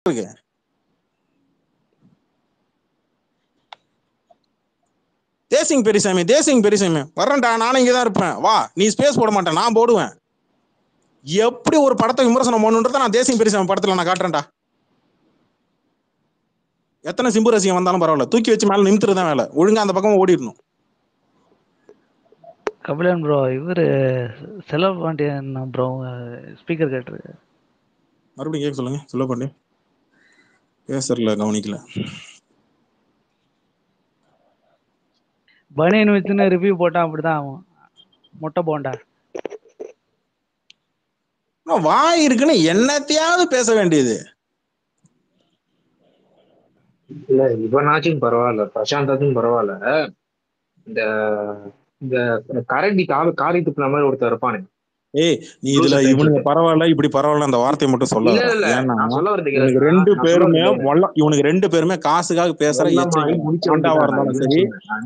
இருக்கு. தேசிங் பெரியசாமி வர்றேன்டா, நானும் இங்கதான் இருப்பேன், வா. நீ ஸ்பேஸ் போட மாட்டேன், நான் போடுவேன். எப்படி ஒரு படத்தை விமர்சனம் பண்ணுன்றத நான் தேசிங் பெரியசாமி படத்துல நான் காட்டுறேன்டா. எத்தனை சிம்பு ரசிகம் வந்தாலும் பரவாயில்ல, தூக்கி வச்சு மேல நிமித்துறதான் வேலை. ஒழுங்கா அந்த பக்கம் ஓடிடணும். கபிலன் ப்ரோ, இவரு செலவு பாண்டியன் ப்ரோ ஸ்பீக்கர் கேட்டிருக்கு. மறுபடியும் கேட்க சொல்லுங்க. சொல்ல பாண்டி பேசல, கவனிக்கல. பனியன் வச்சுன்னு ரிவ்யூ போட்டான், அப்படிதான் ஆகும். முட்டை போண்டா வாய் இருக்குன்னு என்னத்தையாவது பேச வேண்டியது. இல்ல இவனாச்சும் பரவாயில்ல, பிரசாந்தாச்சும் பரவாயில்ல. இந்த இந்த கரண்டி காரி துப்புன மாதிரி ஒருத்தர் இருப்பானே. ஏய், நீ இதுல இவனுங்க பரவாயில்ல இப்படி பரவாயில்ல அந்த வார்த்தையை மட்டும் சொல்ல. ஏன்னா இவனுக்கு ரெண்டு பேருமே காசுக்காக பேசுற எச்சைங்கா இருந்தாலும் சரி,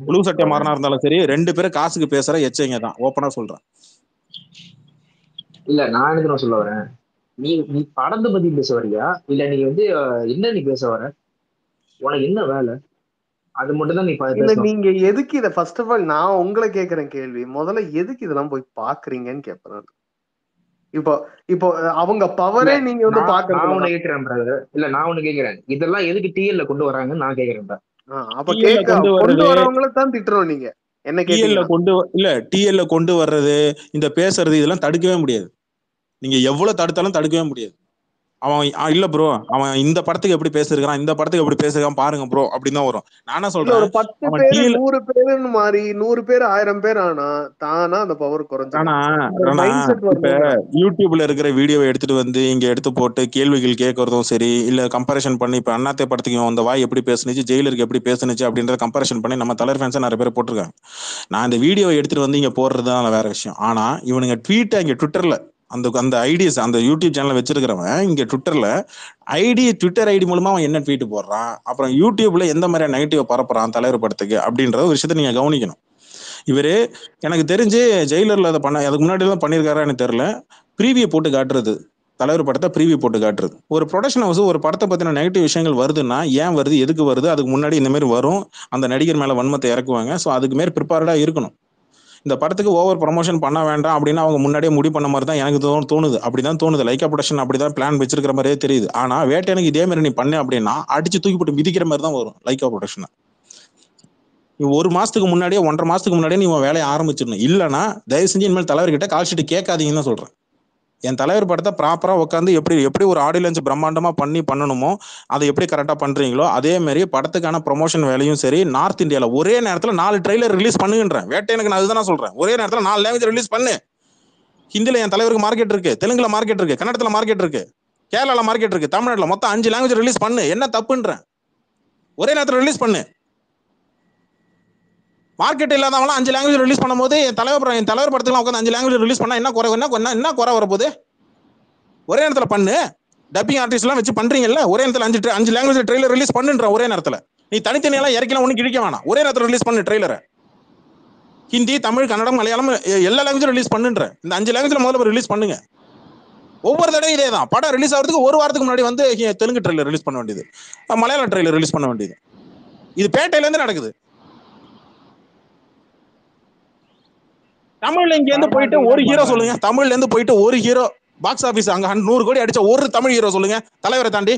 புழு சட்டை மாறனா இருந்தாலும் சரி, ரெண்டு பேரும் காசுக்கு பேசுற எச்சைங்க தான். ஓப்பனா சொல்றேன். இல்ல நான் எனக்கு சொல்ல வரேன், நீ படத்தை பத்தி பேச வரியா இல்ல நீ என்ன நீ பேச வர? உனக்கு என்ன வேலை? அது மட்டும் தான் நீ நீங்க எதுக்கு இதை ஃபர்ஸ்ட் ஆஃப் ஆல் நான் உங்களை கேட்கறேன் கேள்வி, முதல்ல எதுக்கு இதெல்லாம் போய் பாக்குறீங்கன்னு கேட்பேன். இப்போ அவங்க பவரே நீங்க நான் கேட்கிறேன் பிரதர். இல்ல நான் ஒண்ணு கேட்கிறேன், இதெல்லாம் எதுக்கு டிஎல்ல கொண்டு வராங்கன்னு நான் கேட்கிறேன். அப்ப கொண்டு வரவங்கள தான் திட்டுறோம். நீங்க என்ன டிஎல்ல கொண்டு வர்றது, இந்த பேசுறது, இதெல்லாம் தடுக்கவே முடியாது. நீங்க எவ்வளவு தடுத்தாலும் தடுக்கவே முடியாது. அவன் இல்ல ப்ரோ, அவன் இந்த படத்துக்கு எப்படி பேசிருக்கான், இந்த படத்துக்கு எப்படி பேசிருக்கான் பாருங்க ப்ரோ அப்படின்னு தான் வரும். நானா சொல்றேன், ஒரு 10 பேர் 100 பேருன்னு மாறி 100 பேர் 1000 பேர் ஆனா தானா அந்த பவர் குறைஞ்சு. இப்ப யூடியூப்ல இருக்கிற வீடியோவை எடுத்துட்டு வந்து இங்க எடுத்து போட்டு கேள்விகள் கேட்கறதும் சரி, இல்ல கம்பேரிசன் பண்ணி இப்ப அண்ணாத்தே படத்துக்கு அந்த வாய் எப்படி பேசுனுச்சு, ஜெயிலருக்கு எப்படி பேசுனுச்சு அப்படின்றத கம்பேரிசன் பண்ணி நம்ம தலைவர் ஃபேன்ஸா நிறைய பேர் போட்டிருக்காங்க. நான் இந்த வீடியோ எடுத்துட்டு வந்து இங்க போடுறதுதான் வேற விஷயம். ஆனா இவனுங்க ட்வீட்டை இங்க ட்விட்டர்ல அந்த ஐடிஸ் அந்த யூடியூப் சேனல் வச்சிருக்கிறவன் இங்க ட்விட்டர்ல ட்விட்டர் ஐடி மூலமா அவன் என்ன ட்வீட் போடுறான், அப்புறம் யூடியூப்ல எந்த மாதிரி நெகட்டிவ் பரப்புறான் தலைவர் படத்துக்கு அப்படின்ற ஒரு விஷயத்த நீங்க கவனிக்கணும். இவரு எனக்கு தெரிஞ்சு ஜெயிலர்ல அதை அதுக்கு முன்னாடி தான் பண்ணியிருக்காரா எனக்கு தெரியல, ப்ரீவியூ போட்டு காட்டுறது, தலைவர் படத்தை ப்ரீவியூ போட்டு காட்டுறது. ஒரு ப்ரொடக்ஷன் ஹவுஸ் ஒரு படத்தை பத்தின நெகட்டிவ் விஷயங்கள் வருதுன்னா ஏன் வருது, எதுக்கு வருது, அதுக்கு முன்னாடி இந்த மாதிரி வரும், அந்த நடிகர் மேல வன்மத்தை இறக்குவாங்க. ஸோ அதுக்கு மேல ப்ரிப்பேர்டா இருக்கணும். இந்த படத்துக்கு ஓவர் ப்ரமோஷன் பண்ண வேண்டாம் அப்படின்னு அவங்க முன்னாடியே முடிவு பண்ண மாதிரி தான் எனக்கு தோணுது. அப்படிதான் தோணுது. லைக்கா ப்ரொடக்ஷன் அப்படிதான் பிளான் வச்சிருக்கிற மாதிரியே தெரியுது. ஆனா வேட்டையனுக்கு இதே மாதிரி நீ பண்ண அப்படின்னா அடிச்சு தூக்கி போட்டு மிதிக்கிற மாதிரி தான் வரும் லைக்கா ப்ரொடக்ஷன். ஒரு மாசத்துக்கு முன்னாடியே 1.5 மாசத்துக்கு முன்னாடியே நீ வேலையை ஆரம்பிச்சிடணும். இல்லைன்னா தயவு செஞ்சு இனிமேல் தலைவர்கிட்ட கால் ஷீட் கேட்காதீங்கன்னு தான் சொல்றேன். என் தலைவர் படத்தை ப்ராப்பரா உட்காந்து எப்படி ஒரு ஆடியோ லான்ச் பிரம்மாண்டமா பண்ணணுமோ அதை எப்படி கரெக்டா பண்றீங்களோ அதே மாதிரி படத்துக்கான ப்ரொமோஷன் வேலையும் சரி, நார்த் இந்தியால ஒரே நேரத்துல 4 ட்ரெய்லர் ரிலீஸ் பண்ணுங்கன்றேன். வேட்டையனுக்கு நான் அதுதான் சொல்றேன், ஒரே நேரத்துல 4 லாங்குவேஜ் ரிலீஸ் பண்ணு. ஹிந்தில என் தலைவருக்கு மார்க்கெட் இருக்கு, தெலுங்குல மார்க்கெட் இருக்கு, கன்னடத்துல மார்க்கெட் இருக்கு, கேரளால மார்க்கெட் இருக்கு, தமிழ்நாட்டுல மொத்தம் 5 லாங்குவேஜ் ரிலீஸ் பண்ணு. என்ன தப்புன்றேன்? ஒரே நேரத்துல ரிலீஸ் பண்ணு. மார்க்கெட் இல்லாதவங்க 5 லாங்குவேஜ் ரிலீஸ் பண்ணும்போது என் தலைவர் படத்துக்கு உட்காந்து 5 லாங்குவேஜ் ரிலீஸ் பண்ணா என்ன குறை வரப்போகுது? ஒரே நேரத்தில் பண்ணு. டப்பிங் ஆர்டிஸ்ட் எல்லாம் வச்சு பண்றீங்கல்ல, ஒரே நேரத்தில் 5 லாங்குவேஜ் ட்ரெய்லர் ரிலீஸ் பண்ணுன்ற. ஒரே நேரத்தில் நீ தனித்தனியெல்லாம் இறக்கலாம் ஒன்றும் கிழிக்க வேணாம், ஒரே நேரத்தில் ரிலீஸ் பண்ணு ட்ரெய்லரை. ஹிந்தி, தமிழ், கன்னடம், மலையாளம் எல்லா லாங்குவேஜும் ரிலீஸ் பண்ணுன்ற. இந்த 5 லாங்குவேஜ்ல முதல்ல ரிலீஸ் பண்ணுங்க. ஒவ்வொரு தடவை இதே தான். படம் ரிலீஸ் ஆகிறதுக்கு ஒரு வாரத்துக்கு முன்னாடி வந்து தெலுங்கு ட்ரெய்லர் ரிலீஸ் பண்ண வேண்டியது, மலையாள ட்ரெய்லர் ரிலீஸ் பண்ண வேண்டியது. இது பேட்டையில இருந்து நடக்குது. தமிழ்ல இங்க இருந்து போயிட்டு ஒரு ஹீரோ சொல்லுங்க, தமிழ்ல இருந்து போயிட்டு ஒரு ஹீரோ பாக்ஸ் ஆபீஸ் அங்க 100 கோடி அடிச்ச ஒரு தமிழ் ஹீரோ சொல்லுங்க தலைவரை தாண்டி.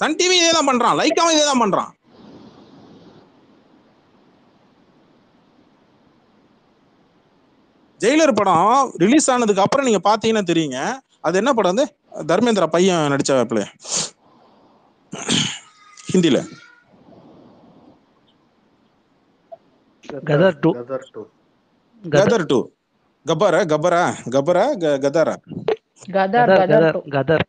சன் டிவி இதே தான் பண்றான், லைக்காவும் இதே தான் பண்றான். ஜெயிலர் படம் ரிலீஸ் ஆனதுக்கு அப்புறம் நீங்க பாத்தீங்கன்னா தெரியுங்க, அது என்ன படம் வந்து தர்மேந்திரா பையன் நடிச்ச பிள்ளை ஹிந்தில கதர் 2 கதர்.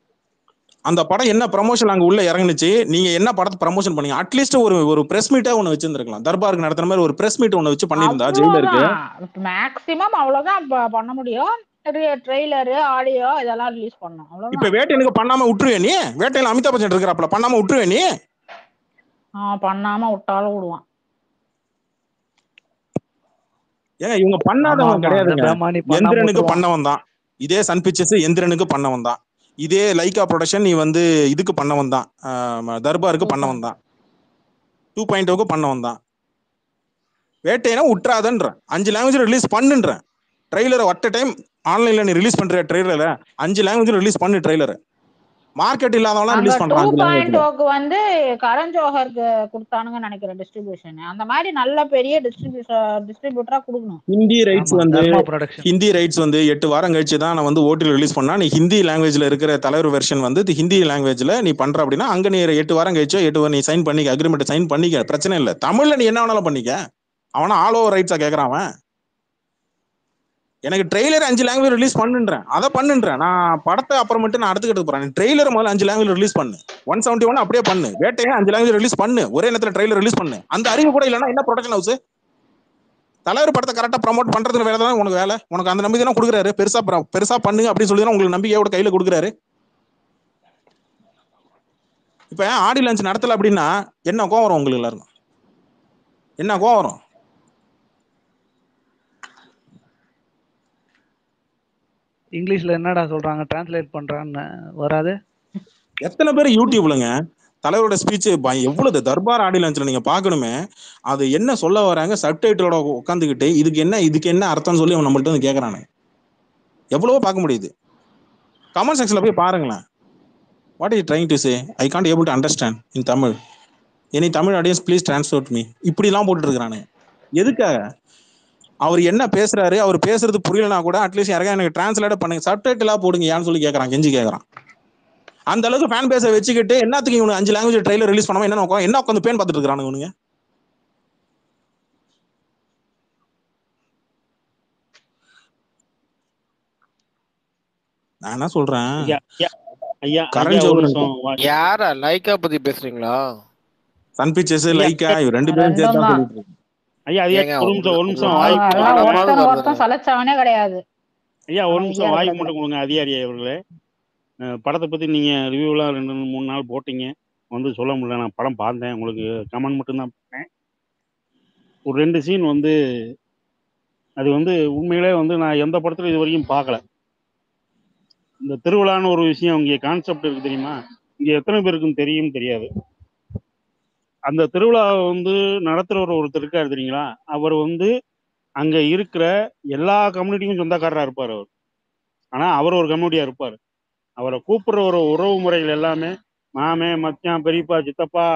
அந்த படம் என்ன ப்ரமோஷன் அங்க உள்ள இறங்குச்சு, நீங்க என்ன படத்தை ப்ரமோஷன் பண்ணீங்க? அட்லீஸ்ட் ஒரு பிரஸ் மீட்டா ஒன்னு வச்சிருந்திருக்கலாம். தர்பாருக்கு நடத்துற மாதிரி ஒரு பிரஸ் மீட் ஒன்னு வச்சு பண்ணிருந்தா ஜெயிலருக்கு மேக்ஸிமம் அவ்வளவுதான் பண்ண முடியும். ட்ரெய்லர், ஆடியோ இதெல்லாம் ரிலீஸ் பண்ணோம். இப்ப வேட்டையனுக்கு பண்ணாம விட்டுருவே நீ? வேட்டையில அமிதாப் பச்சன் இருக்கிறாப்ல, பண்ணாம விட்டுருவே நீ? பண்ணாம விட்டாலும் விடுவான். ஏங்க இவங்க ஆமா பண்ணாதவங்க ஆமா அந்த கிடையாதுங்க. பேமானி பண்ணாம எந்திரனுக்கு விட்டுருவான். பண்ணவன் தான். இதே சன் பிக்சர்ஸ் எந்திரனுக்கு பண்ணவன் தான். இதே லைகா ப்ரொடக்ஷன் நீ வந்து இதுக்கு பண்ணவன் தான், தர்பாருக்கு பண்ணவன் தான், 2.0க்கு பண்ணவன் தான். வேட்டையனா விட்டுறாதன்றேன். 5 லாங்குவேஜ் ரிலீஸ் பண்ணுன்றேன். ட்ரெய்லரை ஒட்ட டைம் ஆன்லைன்ல நீ ரிலீஸ் பண்ற ட்ரெய்லரை 5 லாங்குவேஜ் ரிலீஸ் பண்ணு. ட்ரெய்லரை மார்க்கெட் இல்லாதவங்களாம் அங்க ரிலீஸ் பண்றான் 5 லாங்குவேஜ்ல. 2.0க்கு வந்து கரண் ஜோஹருக்கு கொடுத்தானுங்கன்னு நினைக்கிறேன் டிஸ்ட்ரிபியூஷன். அந்த மாதிரி நல்ல பெரிய டிஸ்ட்ரிபியூட்டரா கொடுக்கணும். ஹிந்தி ரைட்ஸ் ஆமா வந்து தர்மா ப்ரொடக்ஷன். ஹிந்தி ரைட்ஸ் வந்து 8 வாரம் கழிச்சு தான் நான் வந்து ஓட்டில் ரிலீஸ் பண்ணா, நீ ஹிந்தி லாங்குவேஜ்ல இருக்கிற தலைவர் வெர்ஷன் வந்து ஹிந்தி லாங்குவேஜ்ல நீ பண்ற அப்படின்னா அங்க நீ 8 வாரம் கழிச்சோ 8 நீ சைன் பண்ணிக்க, அக்ரிமெண்ட் சைன் பண்ணிக்க, பிரச்சனை இல்லை. தமிழ்ல நீ என்ன வேணாலும் பண்ணிக்க. அவனா ஆல் ஓவர் ரைட்ஸா கேட்கறான் அவன். எனக்கு ட்ரெய்லர் 5 லாங்குவேஜ் ரிலீஸ் பண்ணுன்றேன், அதை பண்ணுன்றேன். நான் படத்தை அப்புறமேட்டு நான் அடுத்துக்கிட்டு போறேன். ட்ரெய்லர் முதல்ல 5 லாங்குவேஜ் ரிலீஸ் பண்ணு. 171 அப்படியே பண்ணு. வேட்டையை 5 லாங்குவேஜ் ரிலீஸ் பண்ணு. ஒரே நேரத்தில் ட்ரெய்லர் ரிலீஸ் பண்ணு. அந்த அறிவு கூட இல்லைன்னா என்ன ப்ரொடக்ஷன் ஹவுஸ்? தலைவர் படத்தை கரெக்டா ப்ரமோட் பண்றதுக்கு வேலை தான் உனக்கு வேலை. உனக்கு அந்த நம்பிக்கை தான் கொடுக்குறாரு. பெருசா பண்ணுங்க அப்படின்னு சொல்லி தான் உங்களுக்கு நம்பிக்கையோட கையில கொடுக்குறாரு. இப்ப ஆடி லஞ்ச் நடத்தல அப்படின்னா என்ன கோவம் வரும் உங்களுக்கு எல்லாருக்கும்? என்ன கோவம் வரும்? இங்கிலீஷ்ல என்னடா சொல்றாங்க டிரான்ஸ்லேட் பண்றான்னு வராது. எத்தனை பேர் யூடியூப்லங்க தலைவரோட ஸ்பீச் எவ்வளவு தர்பார் ஆடி லஞ்ச்ல நீங்க பாக்கணுமே, அது என்ன சொல்ல வராங்க சப்டைட்டிலோட உட்காந்துக்கிட்டு இதுக்கு என்ன அர்த்தம்னு சொல்லி அவன் நம்மள்ட்ட வந்து கேட்கறானு எவ்வளவோ பார்க்க முடியுது. கமெண்ட் செக்ஷன்ல போய் பாருங்களேன். What is trying to say? I can't able to understand in Tamil. Any Tamil audience please translate me. இப்படிலாம் போட்டுட்டு இருக்கிறானு எதுக்காக? அவர் என்ன பேசுறாரு, அவர் பேசுறது புரியலனா கூட அட்லீஸ்ட் யாருக்கா எனக்கு டிரான்ஸ்லேட் பண்ணுங்க, சப்டைட்டிலா போடுங்க ஏன்னு சொல்லி கேட்கறான், கெஞ்சி கேட்கறான். அந்த அளவுக்கு ஃபேன் பேஸை வச்சுக்கிட்டு என்னத்துக்கு இவனு 5 லாங்குவேஜ் ட்ரெய்லர் ரிலீஸ் பண்ணாம என்ன உட்காந்து பேன் பார்த்துட்டு இருக்கானுங்க இவனுங்க? நான் என்ன சொல்றேன், கரண் ஜோஹர் யாரா லைக்கா பத்தி பேசுறீங்களா? சன் பிக்சர்ஸ் லைக்கா இவ ரெண்டு பேரும் சேர்த்து தான் சொல்லிட்டு இருக்கு. ஐயா ஒரு நிமிஷம் ஒருத்தன் சலைச்சவனே கிடையாது. ஐயா ஒரு நிமிஷம் வாய்ப்பு மட்டும் கொடுங்க அதிகாரி அவர்களே. படத்தை பத்தி நீங்க ரிவ்யூலாம் 2-3 நாள் போட்டீங்க, வந்து சொல்ல முடியல. நான் படம் பார்த்தேன், உங்களுக்கு கமெண்ட் மட்டும்தான் பண்ணேன். ஒரு 2 சீன் வந்து அது வந்து உண்மையிலே வந்து நான் எந்த படத்துல இது வரைக்கும் பார்க்கல. இந்த திருவிழான்னு ஒரு விஷயம் இங்கே கான்செப்ட் இருக்கு தெரியுமா? இங்க எத்தனை பேருக்கும் தெரியும் தெரியாது. அந்த திருவிழாவை வந்து நடத்துறவர் ஒருத்தர் இருக்காரு தெரியுங்களா? அவர் வந்து அங்க இருக்கிற எல்லா கம்யூனிட்டிக்கும் சொந்தக்காரராக இருப்பார் அவர். ஆனா அவர் ஒரு கம்யூனிட்டியா இருப்பார். அவரை கூப்பிடுற ஒரு உறவு முறைகள் எல்லாமே மாமே, மச்சான், பெரியப்பா, சித்தப்பா,